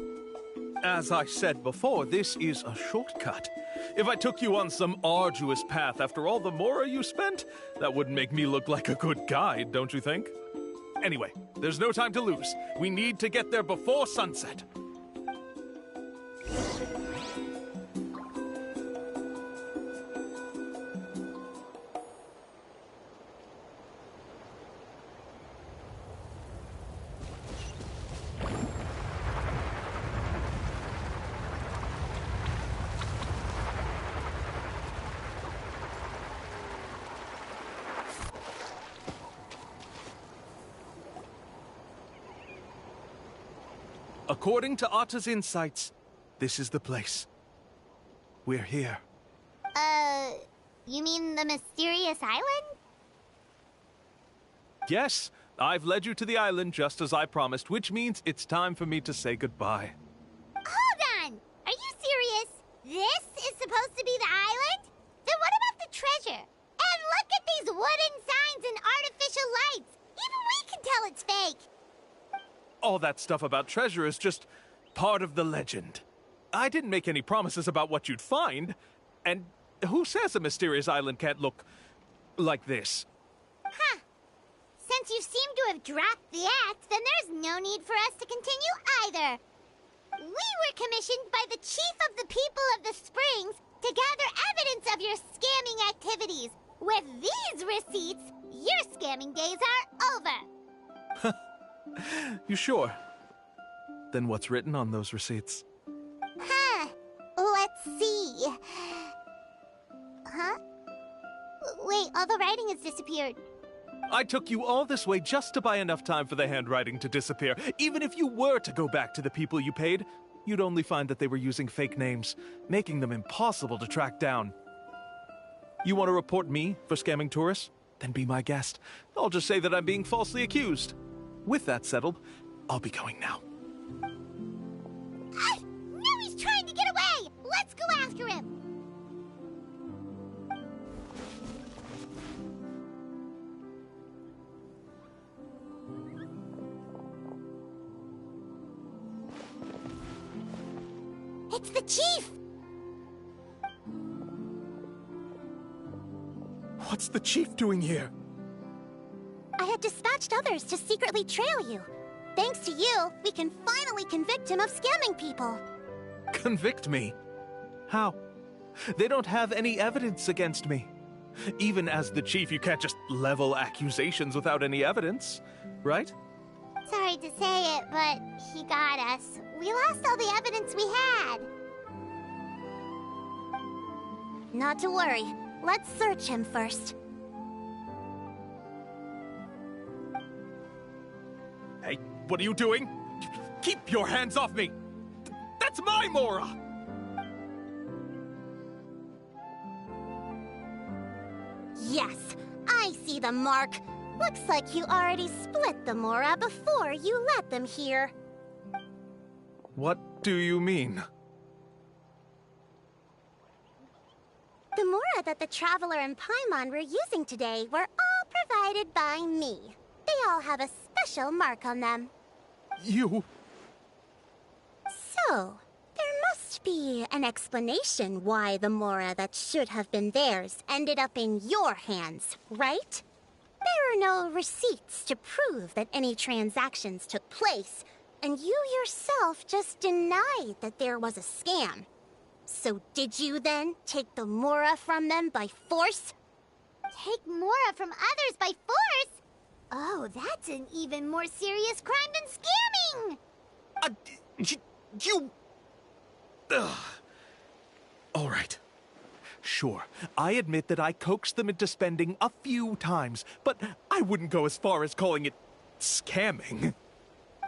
As I said before, this is a shortcut. If I took you on some arduous path after all the Mora you spent, that wouldn't make me look like a good guide, don't you think? Anyway, there's no time to lose. We need to get there before sunset. According to Atta's insights, this is the place. We're here. You mean the mysterious island? Yes, I've led you to the island just as I promised, which means it's time for me to say goodbye. Hold on! Are you serious? This is supposed to be the island? Then what about the treasure? And look at these wooden signs and artificial lights! Even we can tell it's fake! All that stuff about treasure is just part of the legend. I didn't make any promises about what you'd find. And who says a mysterious island can't look like this? Huh. Since you seem to have dropped the act, then there's no need for us to continue either. We were commissioned by the chief of the people of the Springs to gather evidence of your scamming activities. With these receipts, your scamming days are over. You sure? Then what's written on those receipts? Huh. Let's see. Huh? Wait, all the writing has disappeared. I took you all this way just to buy enough time for the handwriting to disappear. Even if you were to go back to the people you paid, you'd only find that they were using fake names, making them impossible to track down. You want to report me for scamming tourists? Then be my guest. I'll just say that I'm being falsely accused. With that settled, I'll be going now. Now he's trying to get away! Let's go after him! It's the chief! What's the chief doing here? I had dispatched others to secretly trail you. Thanks to you, we can finally convict him of scamming people. Convict me? How? They don't have any evidence against me. Even as the chief, you can't just level accusations without any evidence, right? Sorry to say it, but he got us. We lost all the evidence we had. Not to worry. Let's search him first. Hey, what are you doing? Keep your hands off me! That's my Mora! Yes, I see the mark. Looks like you already split the Mora before you let them here. What do you mean? The Mora that the Traveler and Paimon were using today were all provided by me. They all have a special mark on them. You... So, there must must be an explanation why the Mora that should have been theirs ended up in your hands, right? There are no receipts to prove that any transactions took place, and you yourself just denied that there was a scam. So did you then take the Mora from them by force? Take Mora from others by force? Oh, that's an even more serious crime than scamming! You... Ugh. All right. Sure, I admit that I coaxed them into spending a few times, but I wouldn't go as far as calling it scamming.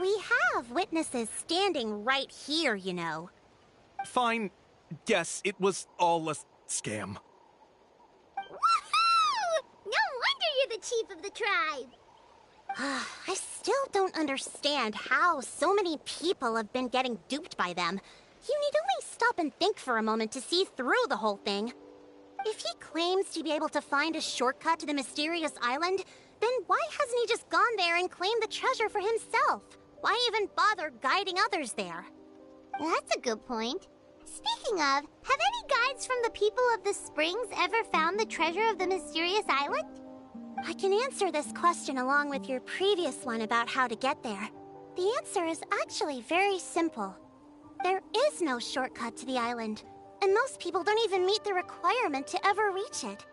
We have witnesses standing right here, you know. Fine. Yes, it was all a scam. Woohoo! No wonder you're the chief of the tribe! I still don't understand how so many people have been getting duped by them. You need only stop and think for a moment to see through the whole thing. If he claims to be able to find a shortcut to the mysterious island, then why hasn't he just gone there and claimed the treasure for himself? Why even bother guiding others there? That's a good point. Speaking of, have any guides from the people of the springs ever found the treasure of the mysterious island? I can answer this question along with your previous one about how to get there. The answer is actually very simple. There is no shortcut to the island, and most people don't even meet the requirement to ever reach it.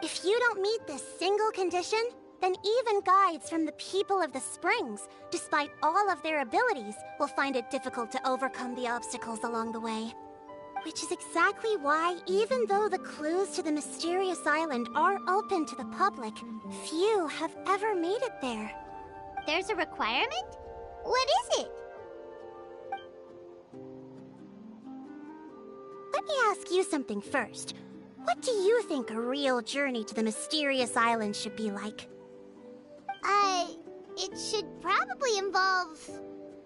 If you don't meet this single condition, then even guides from the people of the springs, despite all of their abilities, will find it difficult to overcome the obstacles along the way. Which is exactly why, even though the clues to the mysterious island are open to the public, few have ever made it there. There's a requirement? What is it? Let me ask you something first. What do you think a real journey to the mysterious island should be like? It should probably involve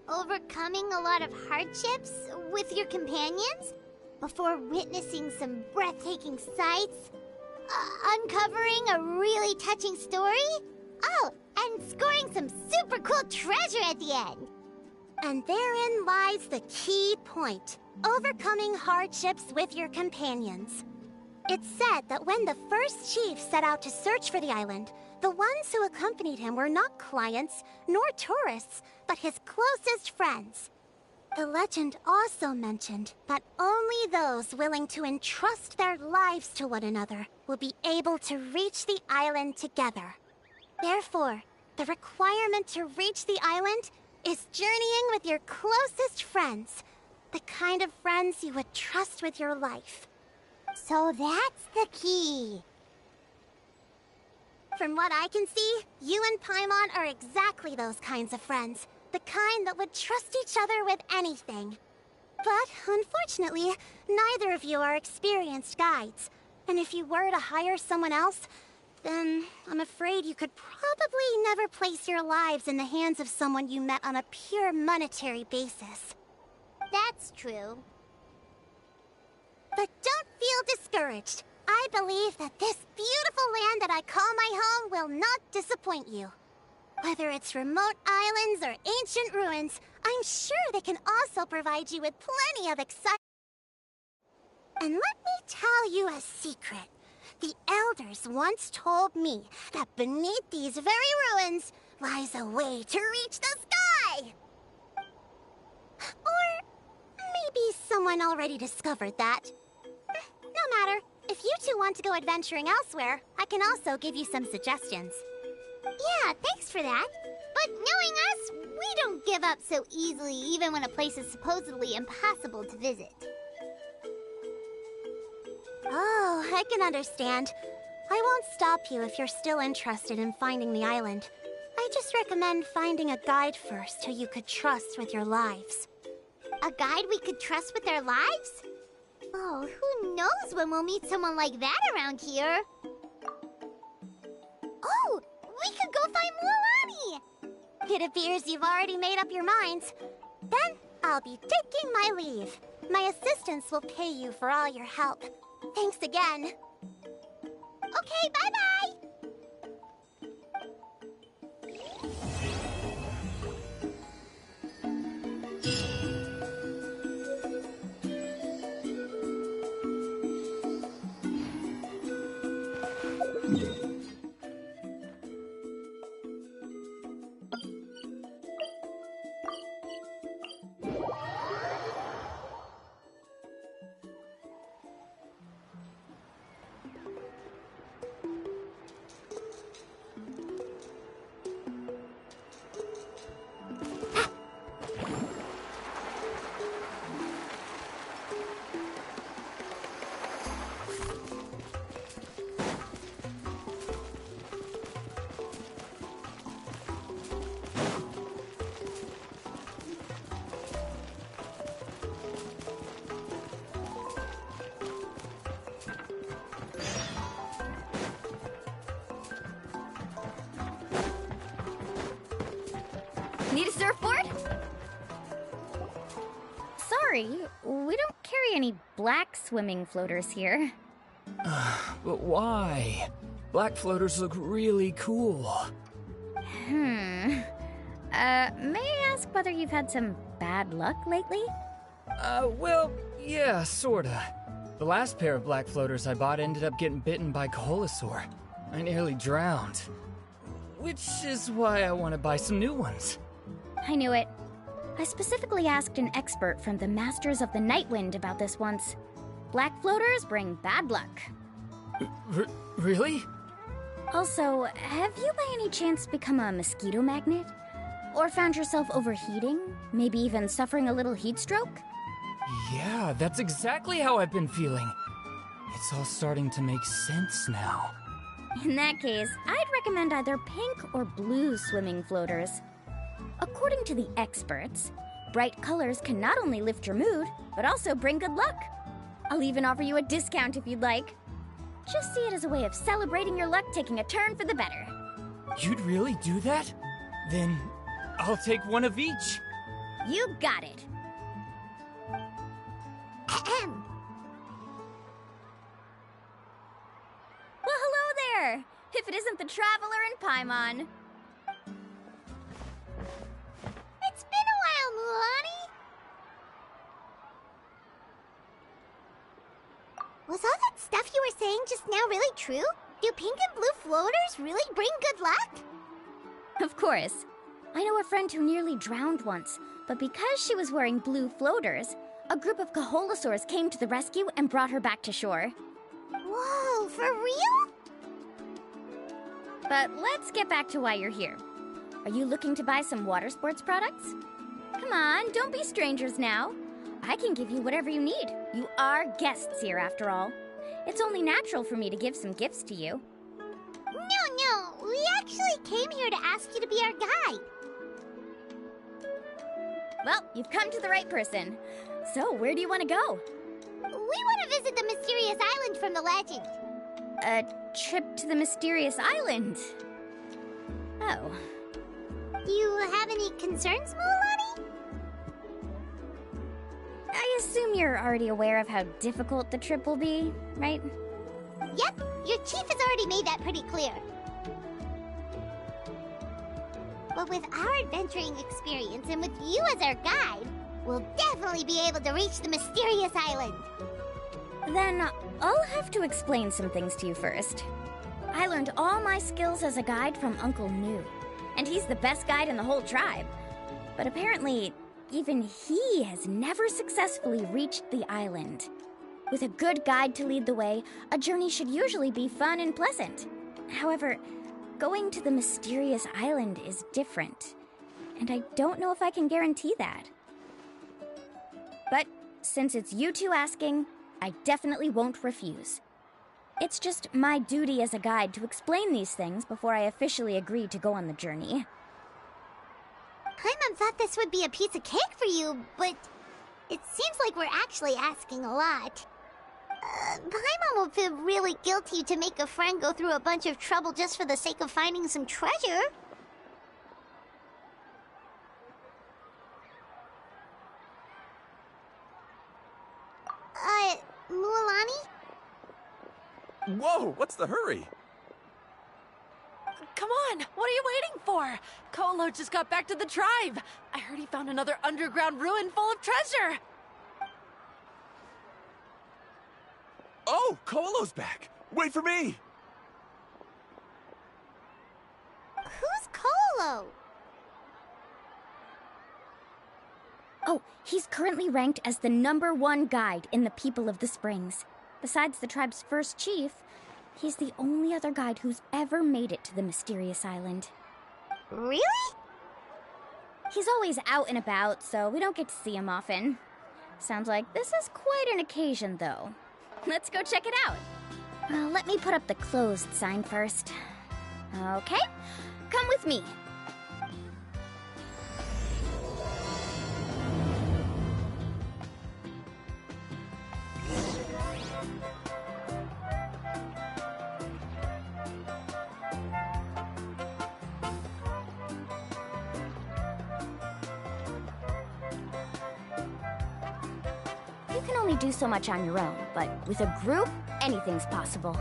overcoming a lot of hardships with your companions before witnessing some breathtaking sights, uncovering a really touching story, oh, and scoring some super cool treasure at the end. And therein lies the key point. Overcoming hardships with your companions. It's said that when the first chief set out to search for the island, the ones who accompanied him were not clients nor tourists, but his closest friends. The legend also mentioned that only those willing to entrust their lives to one another will be able to reach the island together. Therefore, the requirement to reach the island is journeying with your closest friends, the kind of friends you would trust with your life. So that's the key. From what I can see, you and Paimon are exactly those kinds of friends. The kind that would trust each other with anything. But, unfortunately, neither of you are experienced guides. And if you were to hire someone else, then I'm afraid you could probably never place your lives in the hands of someone you met on a pure monetary basis. That's true. But don't feel discouraged. I believe that this beautiful land that I call my home will not disappoint you. Whether it's remote islands or ancient ruins, I'm sure they can also provide you with plenty of excitement. And let me tell you a secret. The elders once told me that beneath these very ruins lies a way to reach the sky. Or maybe someone already discovered that. No matter. If you two want to go adventuring elsewhere, I can also give you some suggestions. Yeah, thanks for that. But knowing us, we don't give up so easily even when a place is supposedly impossible to visit. Oh, I can understand. I won't stop you if you're still interested in finding the island. I just recommend finding a guide first who you could trust with your lives. A guide we could trust with our lives? Oh, who knows when we'll meet someone like that around here? Oh, we could go find Mualani! It appears you've already made up your minds. Then, I'll be taking my leave. My assistants will pay you for all your help. Thanks again. Okay, bye-bye! Need a surfboard? Sorry, we don't carry any black swimming floaters here. But why? Black floaters look really cool. May I ask whether you've had some bad luck lately? Well, yeah, sorta. The last pair of black floaters I bought ended up getting bitten by Coholosaur. I nearly drowned. Which is why I want to buy some new ones. I knew it. I specifically asked an expert from the Masters of the Nightwind about this once. Black floaters bring bad luck. Really? Also, have you by any chance become a mosquito magnet? Or found yourself overheating? Maybe even suffering a little heat stroke? Yeah, that's exactly how I've been feeling. It's all starting to make sense now. In that case, I'd recommend either pink or blue swimming floaters. According to the experts, bright colors can not only lift your mood, but also bring good luck. I'll even offer you a discount if you'd like. Just see it as a way of celebrating your luck taking a turn for the better. You'd really do that? Then I'll take one of each. You got it. Ahem. Well, hello there! If it isn't the Traveler in Paimon. It's been a while, Mulan. Was all that stuff you were saying just now really true? Do pink and blue floaters really bring good luck? Of course. I know a friend who nearly drowned once, but because she was wearing blue floaters, a group of Coholosaurs came to the rescue and brought her back to shore. Whoa, for real? But let's get back to why you're here. Are you looking to buy some water sports products? Come on, don't be strangers now. I can give you whatever you need. You are guests here, after all. It's only natural for me to give some gifts to you. No, we actually came here to ask you to be our guide. Well, you've come to the right person. So, where do you want to go? We want to visit the mysterious island from the legend. A trip to the mysterious island? Oh. Do you have any concerns, Mulan? I assume you're already aware of how difficult the trip will be, right? Yep, your chief has already made that pretty clear. But with our adventuring experience and with you as our guide, we'll definitely be able to reach the mysterious island. Then I'll have to explain some things to you first. I learned all my skills as a guide from Uncle Nu, and he's the best guide in the whole tribe. But apparently, even he has never successfully reached the island. With a good guide to lead the way, a journey should usually be fun and pleasant. However, going to the mysterious island is different, and I don't know if I can guarantee that. But since it's you two asking, I definitely won't refuse. It's just my duty as a guide to explain these things before I officially agree to go on the journey. Paimon thought this would be a piece of cake for you, but it seems like we're actually asking a lot. Paimon will feel really guilty to make a friend go through a bunch of trouble just for the sake of finding some treasure. Mualani? Whoa, what's the hurry? Come on, what are you waiting for? Kolo just got back to the tribe. I heard he found another underground ruin full of treasure. Oh, Kolo's back. Wait for me. Oh, he's currently ranked as the #1 guide in the People of the Springs. Besides the tribe's first chief, he's the only other guide who's ever made it to the mysterious island. Really? He's always out and about, so we don't get to see him often. Sounds like this is quite an occasion, though. Let's go check it out. Let me put up the closed sign first. Okay, come with me. You can only do so much on your own, but with a group, anything's possible.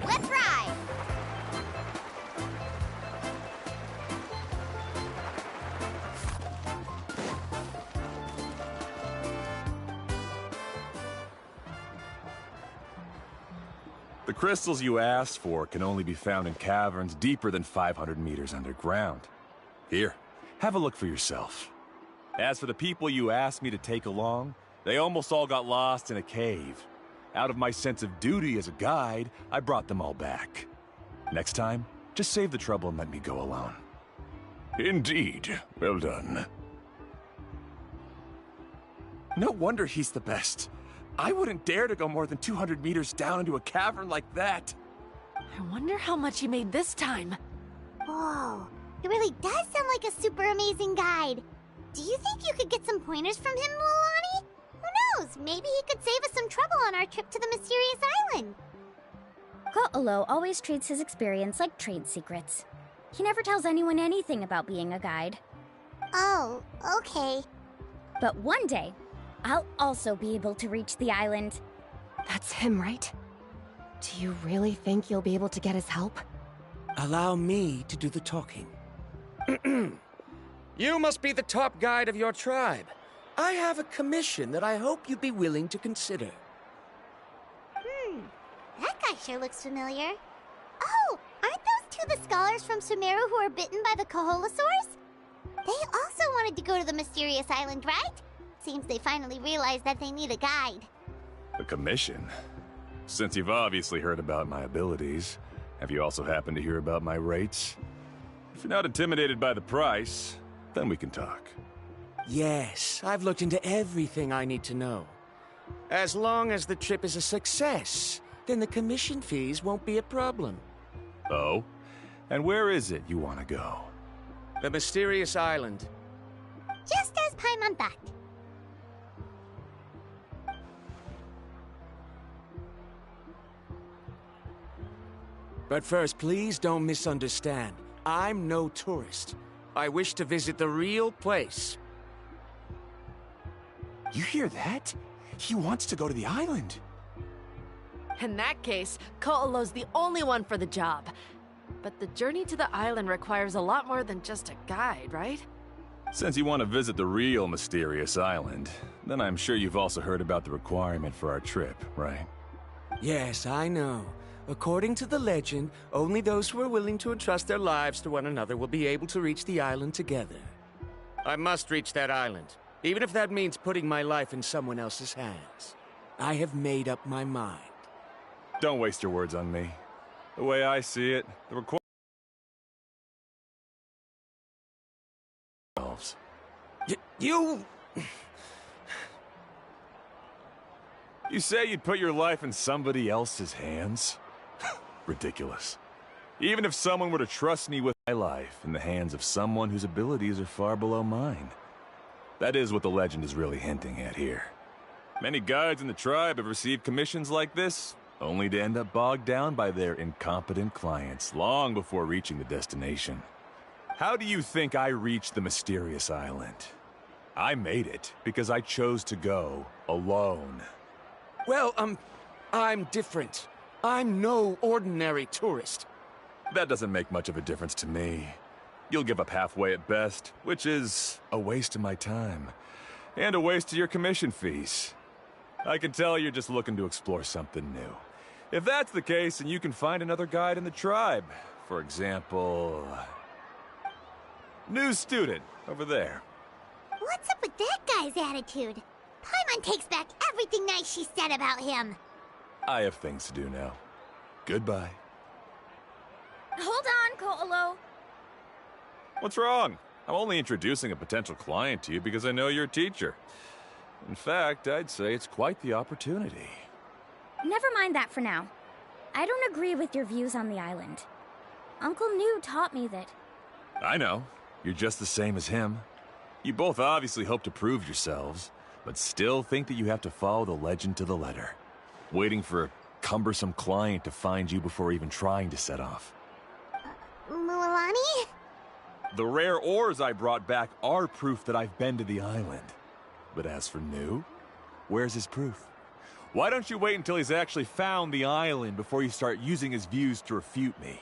Let's ride! The crystals you asked for can only be found in caverns deeper than 500 meters underground. Here, have a look for yourself. As for the people you asked me to take along, they almost all got lost in a cave. Out of my sense of duty as a guide, I brought them all back. Next time, just save the trouble and let me go alone. Indeed. Well done. No wonder he's the best. I wouldn't dare to go more than 200 meters down into a cavern like that. I wonder how much he made this time. Whoa, he really does sound like a super amazing guide. Do you think you could get some pointers from him, Milani? Who knows? Maybe he could save us some trouble on our trip to the mysterious island. Ko'olo always treats his experience like trade secrets. He never tells anyone anything about being a guide. Oh, okay. But one day, I'll also be able to reach the island. That's him, right? Do you really think you'll be able to get his help? Allow me to do the talking. You must be the top guide of your tribe. I have a commission that I hope you'd be willing to consider. That guy sure looks familiar. Oh, aren't those two the scholars from Sumeru who were bitten by the Koholosaurs? They also wanted to go to the mysterious island, right? Seems they finally realized that they need a guide. A commission? Since you've obviously heard about my abilities, have you also happened to hear about my rates? If you're not intimidated by the price, then we can talk. Yes, I've looked into everything I need to know. As long as the trip is a success, then the commission fees won't be a problem. Oh? And where is it you want to go? The mysterious island. Just as Paimon thought. But first, please don't misunderstand. I'm no tourist. I wish to visit the real place. You hear that? He wants to go to the island. In that case, Ko'olo's the only one for the job. But the journey to the island requires a lot more than just a guide, right? Since you want to visit the real mysterious island, then I'm sure you've also heard about the requirement for our trip, right? Yes, I know. According to the legend, only those who are willing to entrust their lives to one another will be able to reach the island together. I must reach that island, even if that means putting my life in someone else's hands. I have made up my mind. Don't waste your words on me. The way I see it, the requirement... You... You say you'd put your life in somebody else's hands? Ridiculous. Even if someone were to trust me with my life in the hands of someone whose abilities are far below mine. That is what the legend is really hinting at here. Many guides in the tribe have received commissions like this, only to end up bogged down by their incompetent clients long before reaching the destination. How do you think I reached the mysterious island? I made it because I chose to go alone. Well, I'm different. I'm no ordinary tourist. That doesn't make much of a difference to me. You'll give up halfway at best, which is a waste of my time. And a waste of your commission fees. I can tell you're just looking to explore something new. If that's the case, then you can find another guide in the tribe. For example... new student, over there. What's up with that guy's attitude? Paimon takes back everything nice she said about him. I have things to do now. Goodbye. Hold on, Ko'olo. What's wrong? I'm only introducing a potential client to you because I know you're a teacher. In fact, I'd say it's quite the opportunity. Never mind that for now. I don't agree with your views on the island. Uncle New taught me that... I know. You're just the same as him. You both obviously hope to prove yourselves, but still think that you have to follow the legend to the letter. Waiting for a cumbersome client to find you before even trying to set off. Mualani? The rare ores I brought back are proof that I've been to the island. But as for New, where's his proof? Why don't you wait until he's actually found the island before you start using his views to refute me?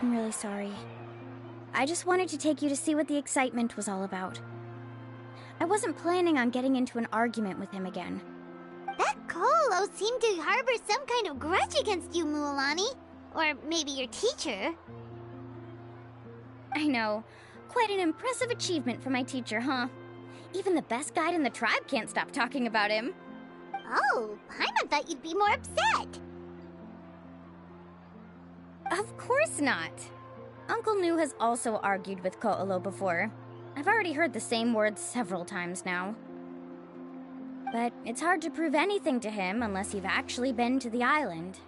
I'm really sorry. I just wanted to take you to see what the excitement was all about. I wasn't planning on getting into an argument with him again. That Ko'olo seemed to harbor some kind of grudge against you, Mualani. Or maybe your teacher. I know. Quite an impressive achievement for my teacher, huh? Even the best guide in the tribe can't stop talking about him. Oh, Paimon thought you'd be more upset. Of course not. Uncle New has also argued with Ko'olo before. I've already heard the same words several times now. But it's hard to prove anything to him unless you've actually been to the island.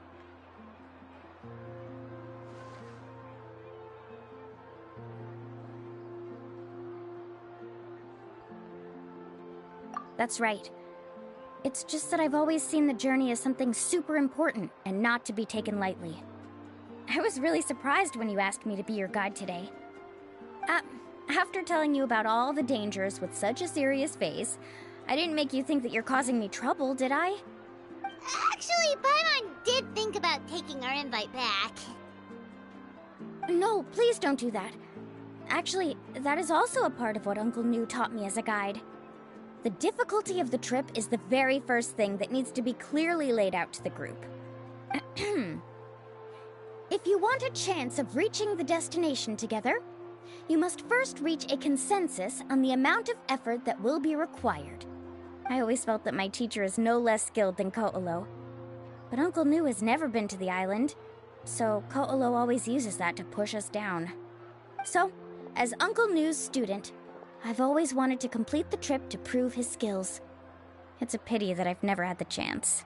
That's right. It's just that I've always seen the journey as something super important and not to be taken lightly. I was really surprised when you asked me to be your guide today. After telling you about all the dangers with such a serious face, I didn't make you think that you're causing me trouble, did I? Actually, Paimon did think about taking our invite back. No, please don't do that. Actually, that is also a part of what Uncle New taught me as a guide. The difficulty of the trip is the very first thing that needs to be clearly laid out to the group. If you want a chance of reaching the destination together, you must first reach a consensus on the amount of effort that will be required. I always felt that my teacher is no less skilled than Ko'olo. But Uncle New has never been to the island, so Ko'olo always uses that to push us down. So, as Uncle New's student, I've always wanted to complete the trip to prove his skills. It's a pity that I've never had the chance.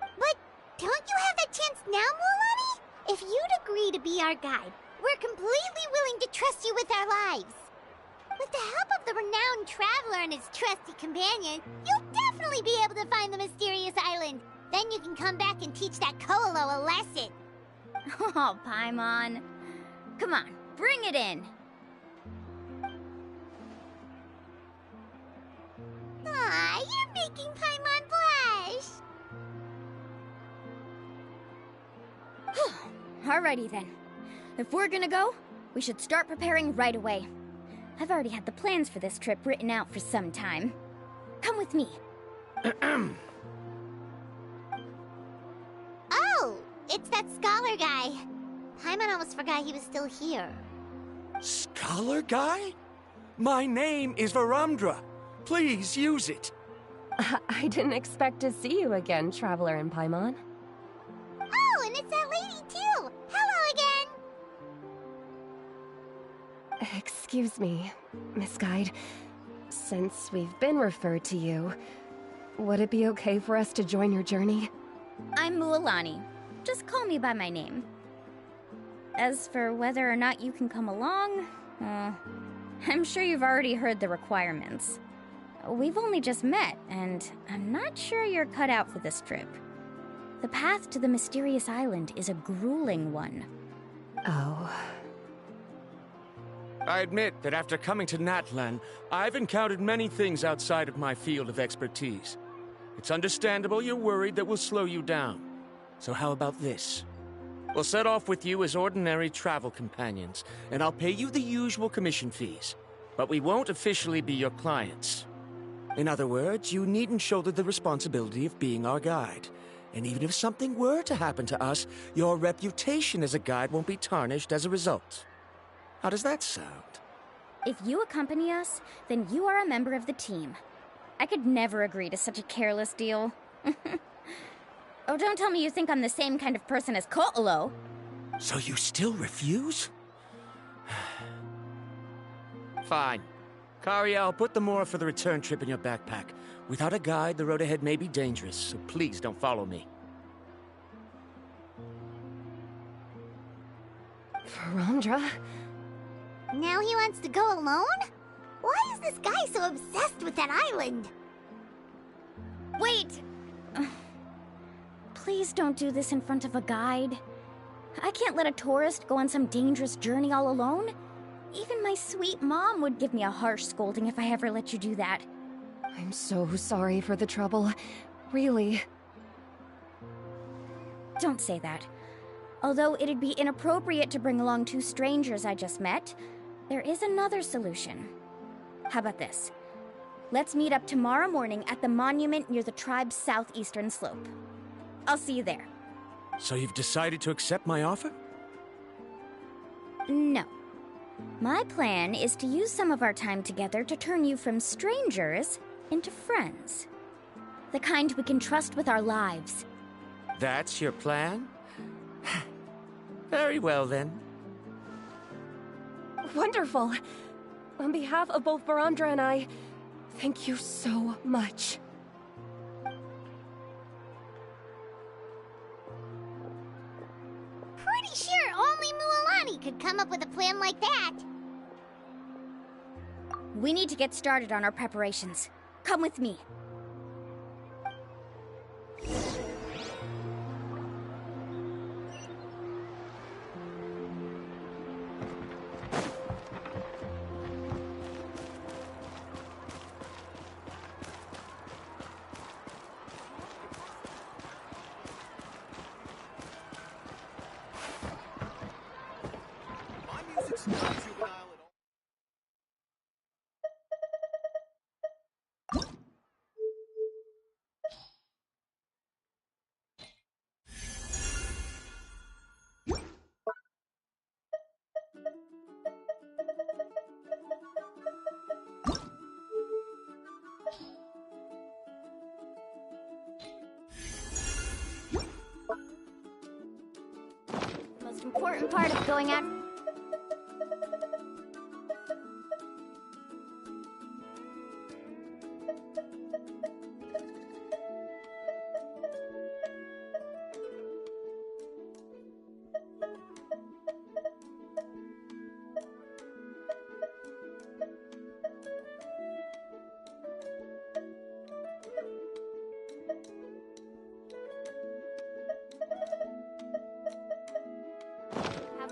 But don't you have that chance now, Mualani? If you'd agree to be our guide, we're completely willing to trust you with our lives. With the help of the renowned traveler and his trusty companion, you'll definitely be able to find the mysterious island. Then you can come back and teach that Ko'olo a lesson. Oh, Paimon. Come on, bring it in. Aw, you're making Paimon blush. Alrighty then. If we're gonna go, we should start preparing right away. I've already had the plans for this trip written out for some time. Come with me. Oh, it's that scholar guy. Paimon almost forgot he was still here. Scholar guy? My name is Varamdra. Please use it. I didn't expect to see you again, Traveler in Paimon. Oh, and it's that lady too. Hello again. Excuse me, Miss Guide. Since we've been referred to you, would it be okay for us to join your journey? I'm Mualani. Just call me by my name. As for whether or not you can come along, I'm sure you've already heard the requirements. We've only just met, and I'm not sure you're cut out for this trip. The path to the mysterious island is a grueling one. Oh. I admit that after coming to Natlan, I've encountered many things outside of my field of expertise. It's understandable you're worried that we'll slow you down. So how about this? We'll set off with you as ordinary travel companions, and I'll pay you the usual commission fees. But we won't officially be your clients. In other words, you needn't shoulder the responsibility of being our guide. And even if something were to happen to us, your reputation as a guide won't be tarnished as a result. How does that sound? If you accompany us, then you are a member of the team. I could never agree to such a careless deal. Oh, don't tell me you think I'm the same kind of person as Ko'olo. So you still refuse? Fine. Kariel, put the Mora for the return trip in your backpack. Without a guide, the road ahead may be dangerous, so please don't follow me. Verandra? Now he wants to go alone? Why is this guy so obsessed with that island? Wait! Please don't do this in front of a guide. I can't let a tourist go on some dangerous journey all alone. Even my sweet mom would give me a harsh scolding if I ever let you do that. I'm so sorry for the trouble. Really. Don't say that. Although it'd be inappropriate to bring along two strangers I just met, there is another solution. How about this? Let's meet up tomorrow morning at the monument near the tribe's southeastern slope. I'll see you there. So you've decided to accept my offer? No. My plan is to use some of our time together to turn you from strangers into friends. The kind we can trust with our lives. That's your plan? Very well, then. Wonderful. On behalf of both Verandra and I, thank you so much. Pretty sure only Mualani could come up with a plan like that. We need to get started on our preparations. Come with me. Most important part of going out...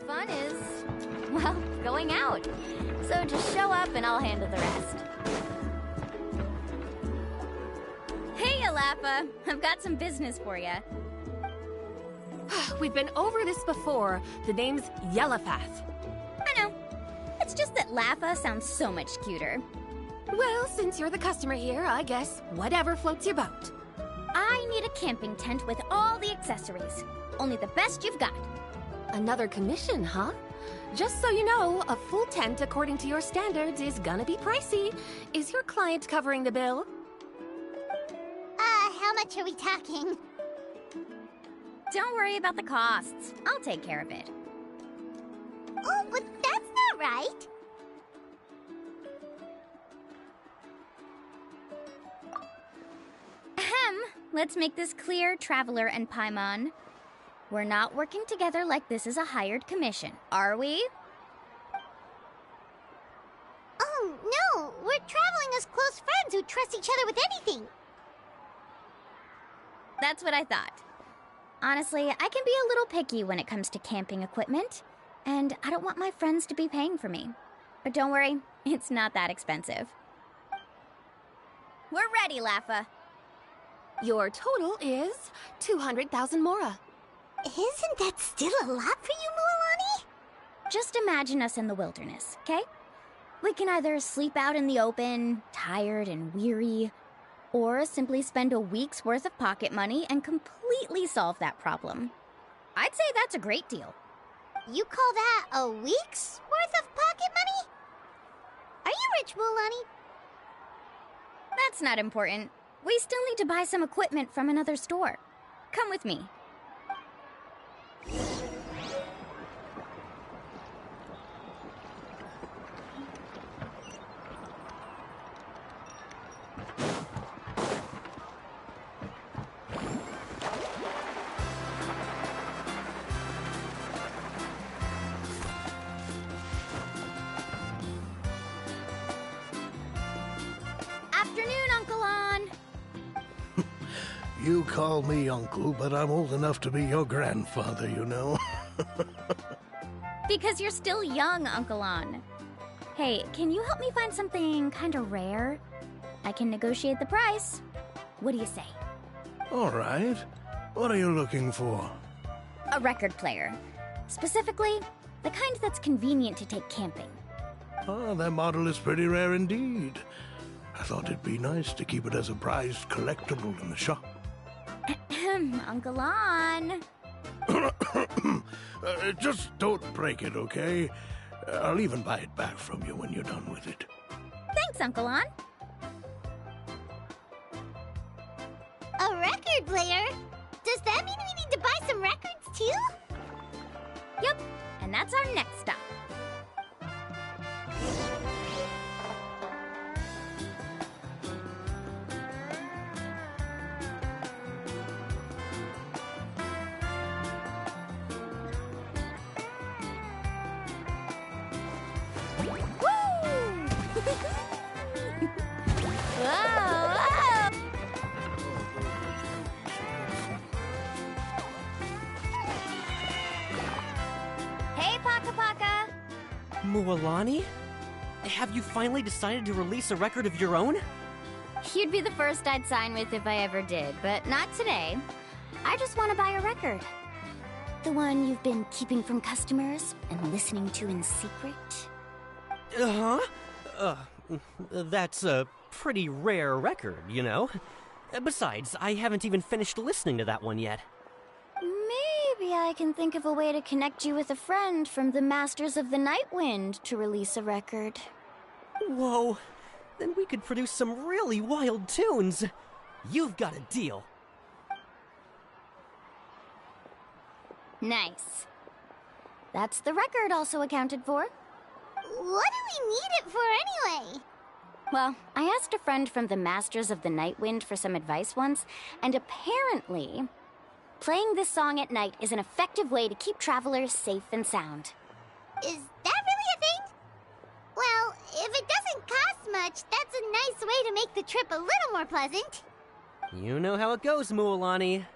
fun is, well, going out. So just show up and I'll handle the rest. Hey, Alappa. I've got some business for you. We've been over this before. The name's Yellowpath. I know. It's just that Lappa sounds so much cuter. Well, since you're the customer here, I guess whatever floats your boat. I need a camping tent with all the accessories. Only the best you've got. Another commission, huh? Just so you know, a full tent according to your standards is gonna be pricey. Is your client covering the bill? How much are we talking? Don't worry about the costs. I'll take care of it. Oh, but that's not right. Ahem. Let's make this clear, Traveler and Paimon. We're not working together like this is a hired commission, are we? Oh, no! We're traveling as close friends who trust each other with anything. That's what I thought. Honestly, I can be a little picky when it comes to camping equipment, and I don't want my friends to be paying for me. But don't worry, it's not that expensive. We're ready, Laffa. Your total is 200,000 mora. Isn't that still a lot for you, Mualani? Just imagine us in the wilderness, okay? We can either sleep out in the open, tired and weary, or simply spend a week's worth of pocket money and completely solve that problem. I'd say that's a great deal. You call that a week's worth of pocket money? Are you rich, Mualani? That's not important. We still need to buy some equipment from another store. Come with me. Afternoon, Uncle On. You call me uncle, but I'm old enough to be your grandfather, you know. Because you're still young, Uncle On. Hey, can you help me find something kind of rare? I can negotiate the price. What do you say? All right. What are you looking for? A record player. Specifically, the kind that's convenient to take camping. Oh, that model is pretty rare indeed. I thought it'd be nice to keep it as a prized collectible in the shop. Uncle On. Just don't break it, okay? I'll even buy it back from you when you're done with it. Thanks, Uncle On. A record player? Does that mean we need to buy some records too? Yep, and that's our next stop. Hey, Paka Paka! Mualani? Have you finally decided to release a record of your own? You'd be the first I'd sign with if I ever did, but not today. I just want to buy a record. The one you've been keeping from customers and listening to in secret. That's a pretty rare record, you know? Besides, I haven't even finished listening to that one yet. Maybe I can think of a way to connect you with a friend from the Masters of the Night Wind to release a record. Whoa, then we could produce some really wild tunes. You've got a deal. Nice. That's the record also accounted for. What do we need it for anyway? Well, I asked a friend from the Masters of the Night Wind for some advice once, and apparently, playing this song at night is an effective way to keep travelers safe and sound. Is that really a thing? Well, if it doesn't cost much, that's a nice way to make the trip a little more pleasant. You know how it goes, Mualani.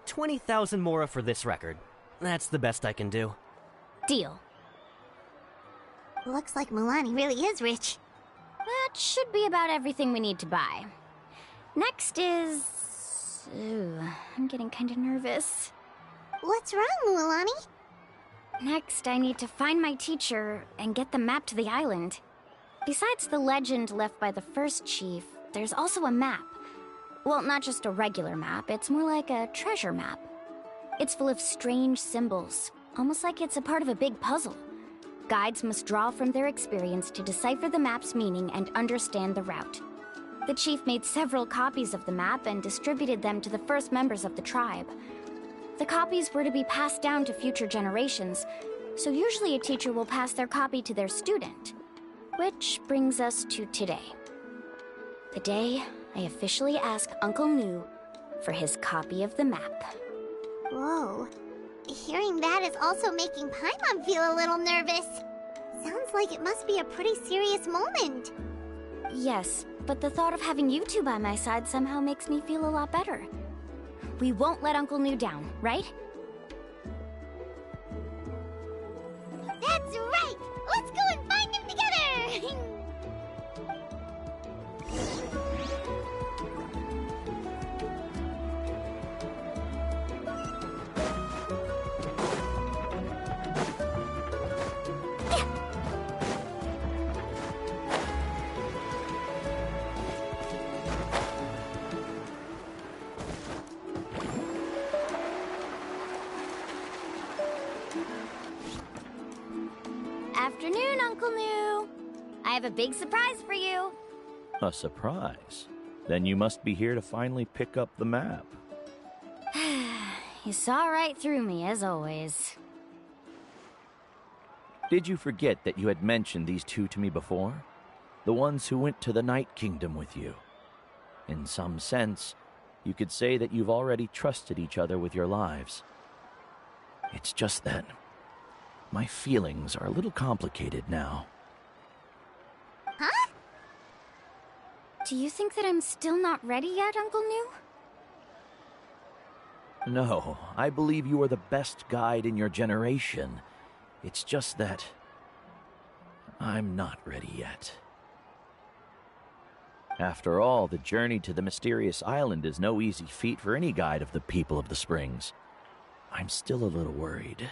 20,000 mora for this record. That's the best I can do. Deal. Looks like Mualani really is rich. That should be about everything we need to buy. Next is... Ooh, I'm getting kind of nervous. What's wrong, Mualani? Next, I need to find my teacher and get the map to the island. Besides the legend left by the first chief, there's also a map. Well, not just a regular map, it's more like a treasure map. It's full of strange symbols, almost like it's a part of a big puzzle. Guides must draw from their experience to decipher the map's meaning and understand the route. The chief made several copies of the map and distributed them to the first members of the tribe. The copies were to be passed down to future generations, so usually a teacher will pass their copy to their student. Which brings us to today. The day I officially ask Uncle Nu for his copy of the map. Whoa. Hearing that is also making Paimon feel a little nervous. Sounds like it must be a pretty serious moment. Yes, but the thought of having you two by my side somehow makes me feel a lot better. We won't let Uncle Nu down, right? That's right! Let's go and find him together! afternoon, Uncle New. I have a big surprise for you. A surprise? Then you must be here to finally pick up the map. You saw right through me, as always. Did you forget that you had mentioned these two to me before? The ones who went to the Night Kingdom with you. In some sense, you could say that you've already trusted each other with your lives. It's just that my feelings are a little complicated now. Huh? Do you think that I'm still not ready yet, Uncle New? No, I believe you are the best guide in your generation. It's just that I'm not ready yet. After all, the journey to the mysterious island is no easy feat for any guide of the people of the Springs. I'm still a little worried.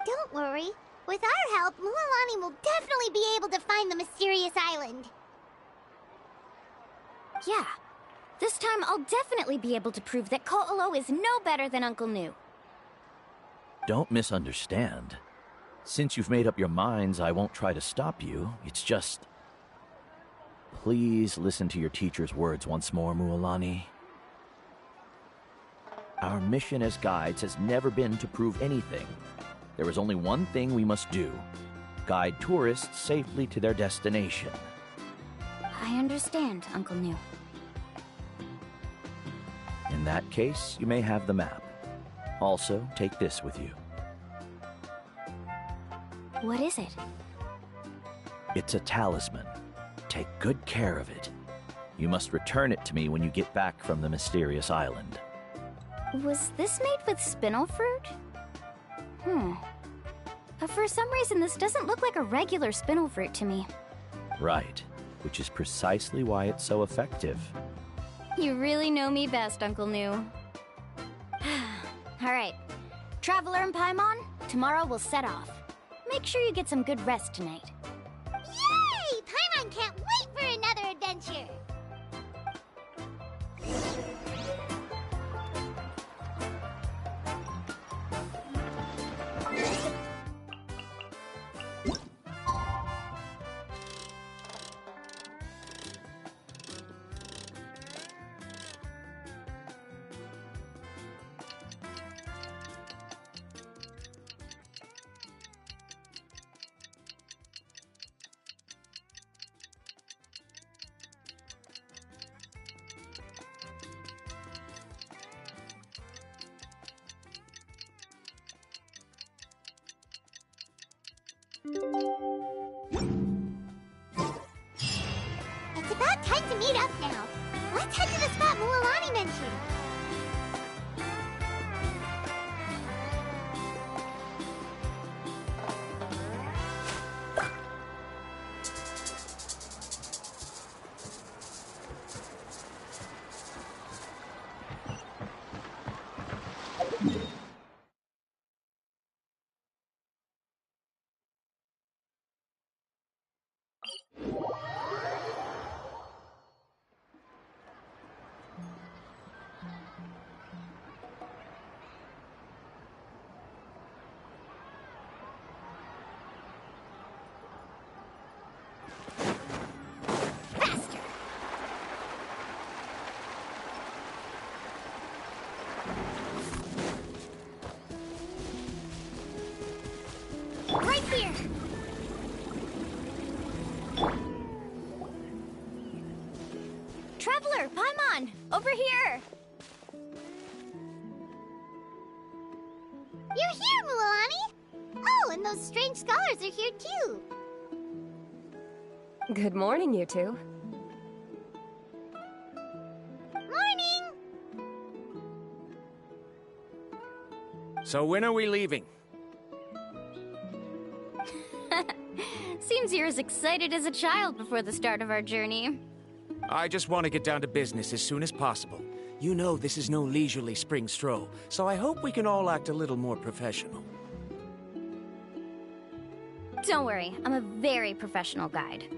Don't worry. With our help, Mualani will definitely be able to find the mysterious island. Yeah. This time I'll definitely be able to prove that Ko'olo is no better than Uncle New. Don't misunderstand. Since you've made up your minds, I won't try to stop you. It's just... Please listen to your teacher's words once more, Mualani. Our mission as guides has never been to prove anything. There is only one thing we must do. Guide tourists safely to their destination. I understand, Uncle New. In that case, you may have the map. Also, take this with you. What is it? It's a talisman. Take good care of it. You must return it to me when you get back from the mysterious island. Was this made with spinel fruit? For some reason, this doesn't look like a regular spinel fruit to me. Right, which is precisely why it's so effective. You really know me best, Uncle New. Alright, Traveler and Paimon, tomorrow we'll set off. Make sure you get some good rest tonight. Yay! Paimon can't wait for another adventure! It's about time to meet up now. Let's head to the spot Mualani mentioned. Right here! Traveler, Paimon, over here! You're here, Mualani! Oh, and those strange scholars are here too. Good morning, you two. Morning! So when are we leaving? Seems you're as excited as a child before the start of our journey. I just want to get down to business as soon as possible. You know this is no leisurely spring stroll, so I hope we can all act a little more professional. Don't worry, I'm a very professional guide.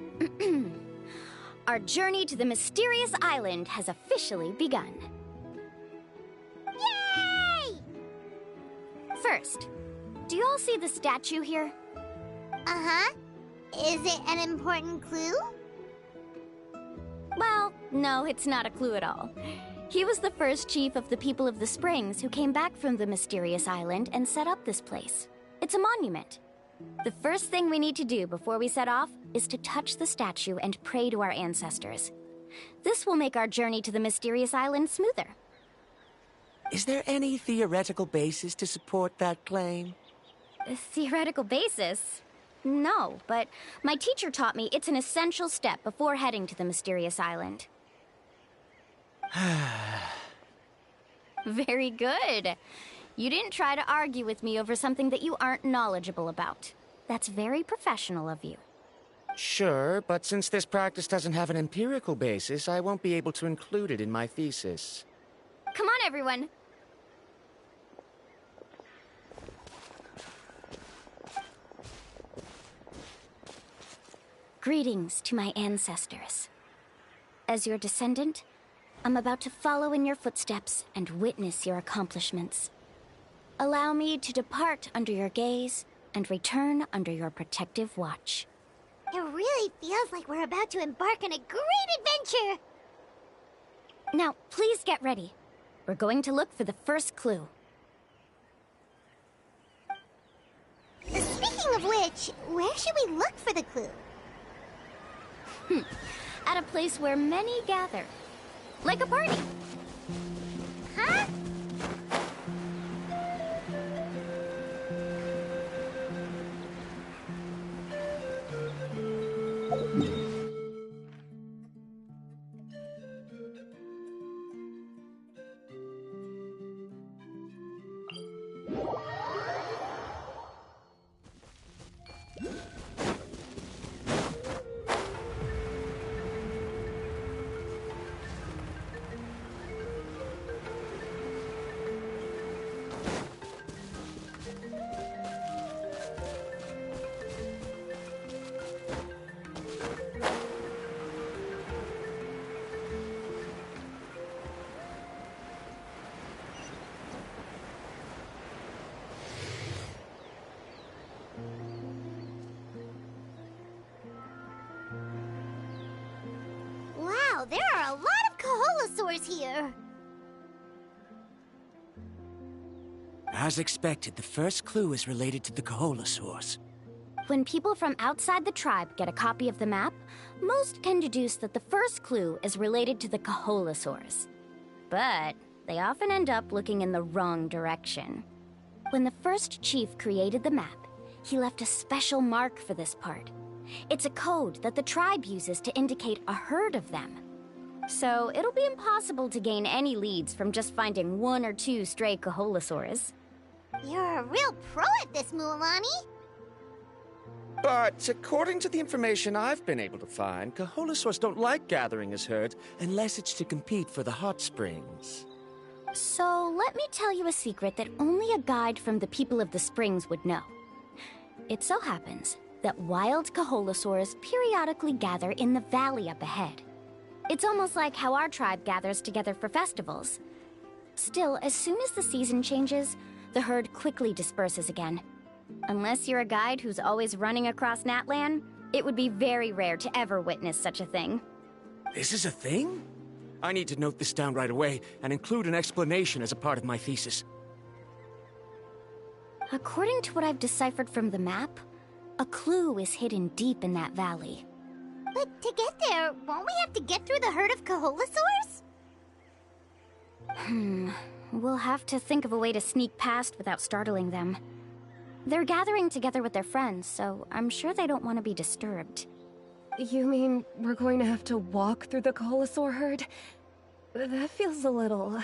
Our journey to the mysterious island has officially begun. Yay! First, Do you all see the statue here? Uh-huh. Is it an important clue? Well, no, it's not a clue at all. He was the first chief of the people of the Springs who came back from the mysterious island and set up this place. It's a monument. The first thing we need to do before we set off is to touch the statue and pray to our ancestors. This will make our journey to the mysterious island smoother. Is there any theoretical basis to support that claim? A theoretical basis? No, but my teacher taught me it's an essential step before heading to the mysterious island. Very good. You didn't try to argue with me over something that you aren't knowledgeable about. That's very professional of you. Sure, but since this practice doesn't have an empirical basis, I won't be able to include it in my thesis. Come on, everyone. Greetings to my ancestors. As your descendant, I'm about to follow in your footsteps and witness your accomplishments. Allow me to depart under your gaze and return under your protective watch. It really feels like we're about to embark on a great adventure! Now, please get ready. We're going to look for the first clue. Speaking of which, where should we look for the clue? At a place where many gather. Like a party. Huh? Wow, there are a lot of Kaholasaurs here! As expected, the first clue is related to the Kaholasaurs. When people from outside the tribe get a copy of the map, most can deduce that the first clue is related to the Kaholasaurs. But they often end up looking in the wrong direction. When the first chief created the map, he left a special mark for this part. It's a code that the tribe uses to indicate a herd of them. So it'll be impossible to gain any leads from just finding one or two stray Kaholasaurs. You're a real pro at this, Mualani! But according to the information I've been able to find, Kaholasaurs don't like gathering as herds unless it's to compete for the hot springs. So let me tell you a secret that only a guide from the people of the springs would know. It so happens that wild Kaholasaurs periodically gather in the valley up ahead. It's almost like how our tribe gathers together for festivals. Still, as soon as the season changes, the herd quickly disperses again. Unless you're a guide who's always running across Natlan, it would be very rare to ever witness such a thing. This is a thing? I need to note this down right away and include an explanation as a part of my thesis. According to what I've deciphered from the map, a clue is hidden deep in that valley. But to get there, won't we have to get through the herd of Kaholasaurs? We'll have to think of a way to sneak past without startling them. They're gathering together with their friends, so I'm sure they don't want to be disturbed. You mean we're going to have to walk through the Kaholasaur herd? That feels a little...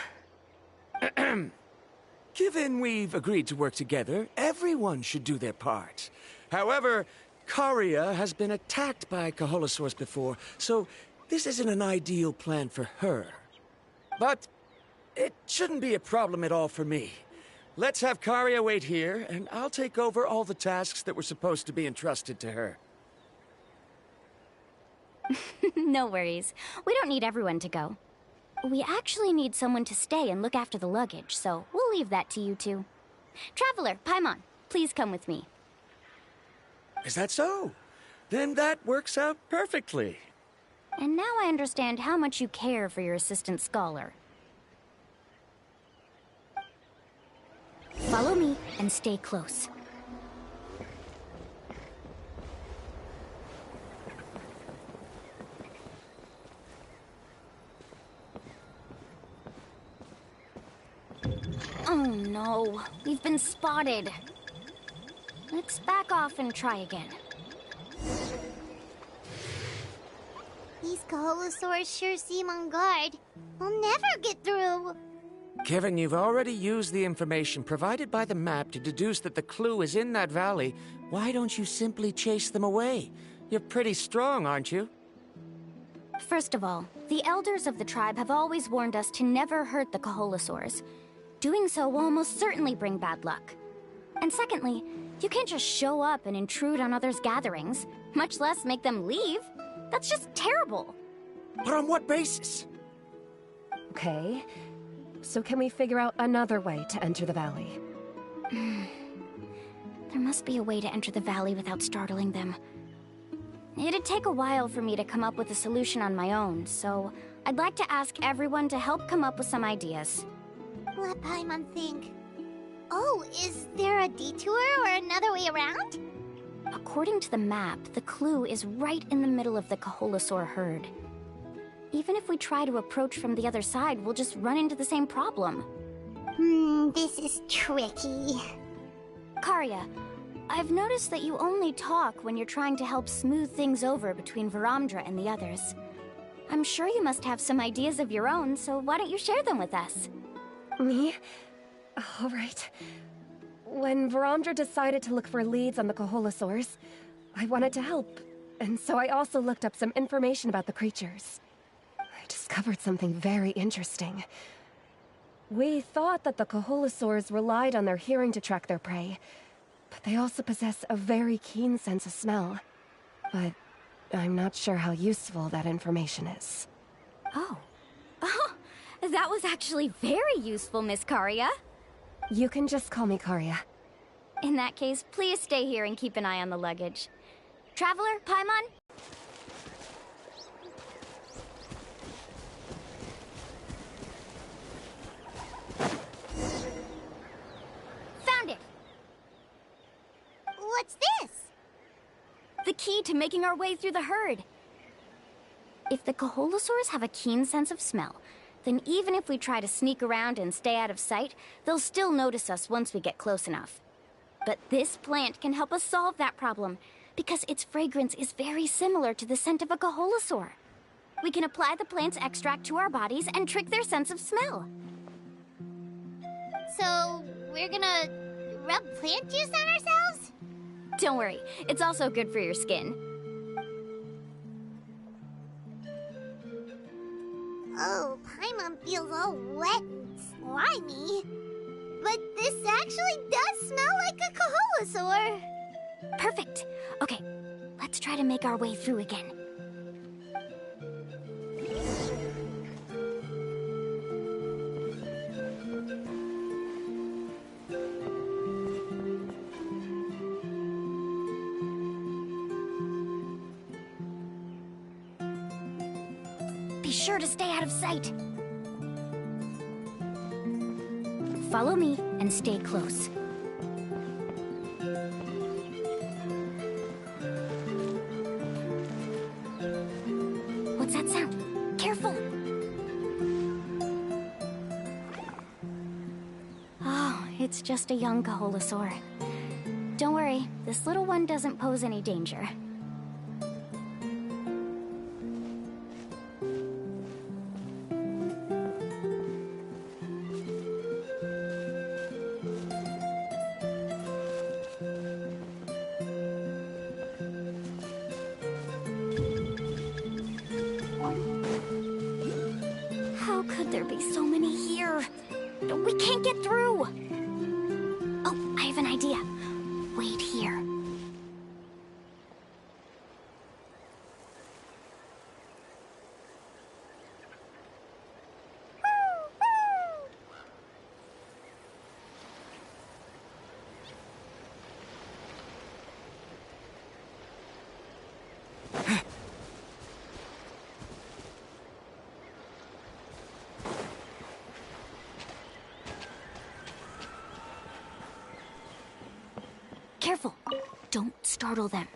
Given we've agreed to work together, everyone should do their part. However, Karia has been attacked by Kaholasaurs before, so this isn't an ideal plan for her. But it shouldn't be a problem at all for me. Let's have Karia wait here, and I'll take over all the tasks that were supposed to be entrusted to her. No worries. We don't need everyone to go. We actually need someone to stay and look after the luggage, so we'll leave that to you two. Traveler, Paimon, please come with me. Is that so? Then that works out perfectly. And now I understand how much you care for your assistant scholar. Follow me and stay close. Oh no, we've been spotted. Let's back off and try again. These Kaholosaurs sure seem on guard. We'll never get through. Given you've already used the information provided by the map to deduce that the clue is in that valley, why don't you simply chase them away? You're pretty strong, aren't you? First of all, the elders of the tribe have always warned us to never hurt the Kaholosaurs. Doing so will almost certainly bring bad luck. And secondly, you can't just show up and intrude on others' gatherings, much less make them leave. That's just terrible. But on what basis? Okay, so can we figure out another way to enter the valley? There must be a way to enter the valley without startling them. It'd take a while for me to come up with a solution on my own, so I'd like to ask everyone to help come up with some ideas. Let Paimon think. Oh, is there a detour or another way around? According to the map, the clue is right in the middle of the Kaholosaur herd. Even if we try to approach from the other side, we'll just run into the same problem. This is tricky. Karya, I've noticed that you only talk when you're trying to help smooth things over between Varamdra and the others. I'm sure you must have some ideas of your own, so why don't you share them with us? Me? All right. When Varamdra decided to look for leads on the Kaholosaurs, I wanted to help, and so I also looked up some information about the creatures. I discovered something very interesting. We thought that the Kaholosaurs relied on their hearing to track their prey, but they also possess a very keen sense of smell. But I'm not sure how useful that information is. Oh. Oh, that was actually very useful, Miss Karya. You can just call me Karya. In that case, please stay here and keep an eye on the luggage. Traveler, Paimon? Found it! What's this? The key to making our way through the herd. If the Kaholosaurs have a keen sense of smell, then even if we try to sneak around and stay out of sight, they'll still notice us once we get close enough. But this plant can help us solve that problem, because its fragrance is very similar to the scent of a Kaholosaur. We can apply the plant's extract to our bodies and trick their sense of smell. So, we're gonna rub plant juice on ourselves? Don't worry, it's also good for your skin. Oh, Paimon feels all wet and slimy. But this actually does smell like a Kaholosaur. Perfect. Okay, let's try to make our way through again. Be sure to stay out of sight. Follow me and stay close. What's that sound? Careful! Oh, it's just a young Kaholosaur. Don't worry, this little one doesn't pose any danger. How could there be so many here? We can't get through! Oh, I have an idea. Wait here. careful. Don't startle them.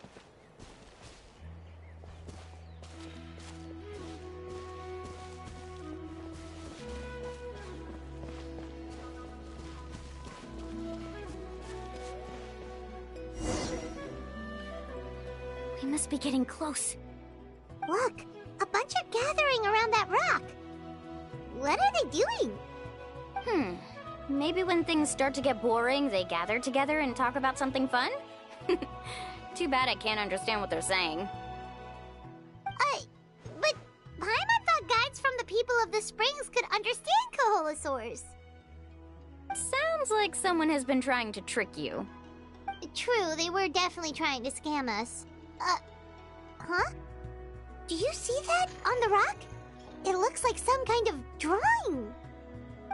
We must be getting close. Look, a bunch are gathering around that rock. What are they doing? Maybe when things start to get boring, they gather together and talk about something fun? Too bad I can't understand what they're saying. But Paimon thought guides from the people of the springs could understand Kaholosaurs. Sounds like someone has been trying to trick you. True, they were definitely trying to scam us. Huh? Do you see that on the rock? It looks like some kind of drawing.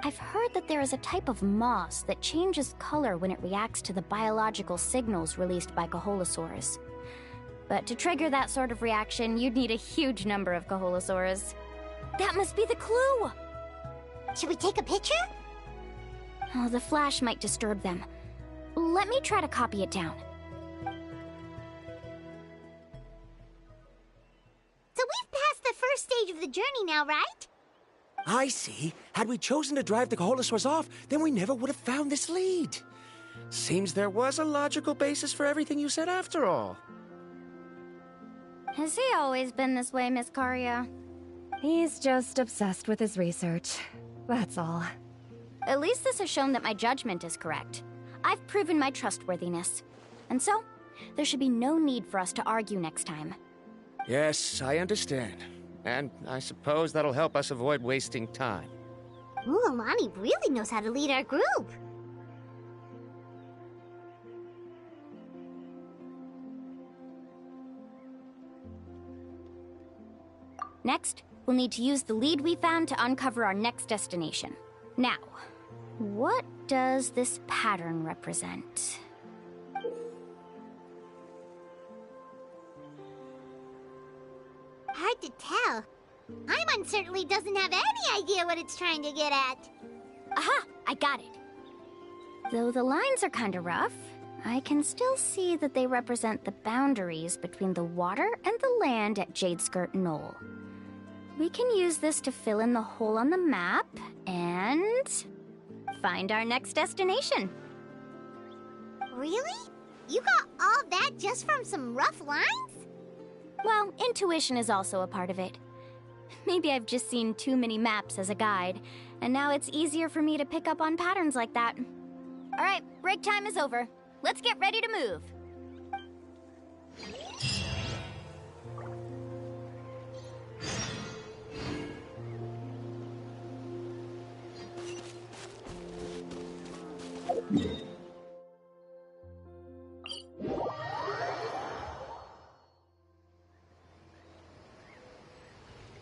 I've heard that there is a type of moss that changes color when it reacts to the biological signals released by Kaholosaurs. But to trigger that sort of reaction, you'd need a huge number of Kaholosaurs. That must be the clue! Should we take a picture? Oh, the flash might disturb them. Let me try to copy it down. So we've passed the first stage of the journey now, right? I see. Had we chosen to drive the Kaholosaurs off, then we never would have found this lead. Seems there was a logical basis for everything you said after all. Has he always been this way, Miss Karia? He's just obsessed with his research. That's all. At least this has shown that my judgment is correct. I've proven my trustworthiness. And so, there should be no need for us to argue next time. Yes, I understand. And I suppose that'll help us avoid wasting time. Ooh, Alani really knows how to lead our group. Next, we'll need to use the lead we found to uncover our next destination. Now, what does this pattern represent? Hard to tell. Paimon certainly doesn't have any idea what it's trying to get at. Aha! I got it. Though the lines are kinda rough, I can still see that they represent the boundaries between the water and the land at Jadeskirt Knoll. We can use this to fill in the hole on the map and find our next destination. Really? You got all that just from some rough lines? Well, intuition is also a part of it. Maybe I've just seen too many maps as a guide, and now it's easier for me to pick up on patterns like that. All right, break time is over. Let's get ready to move. Yeah.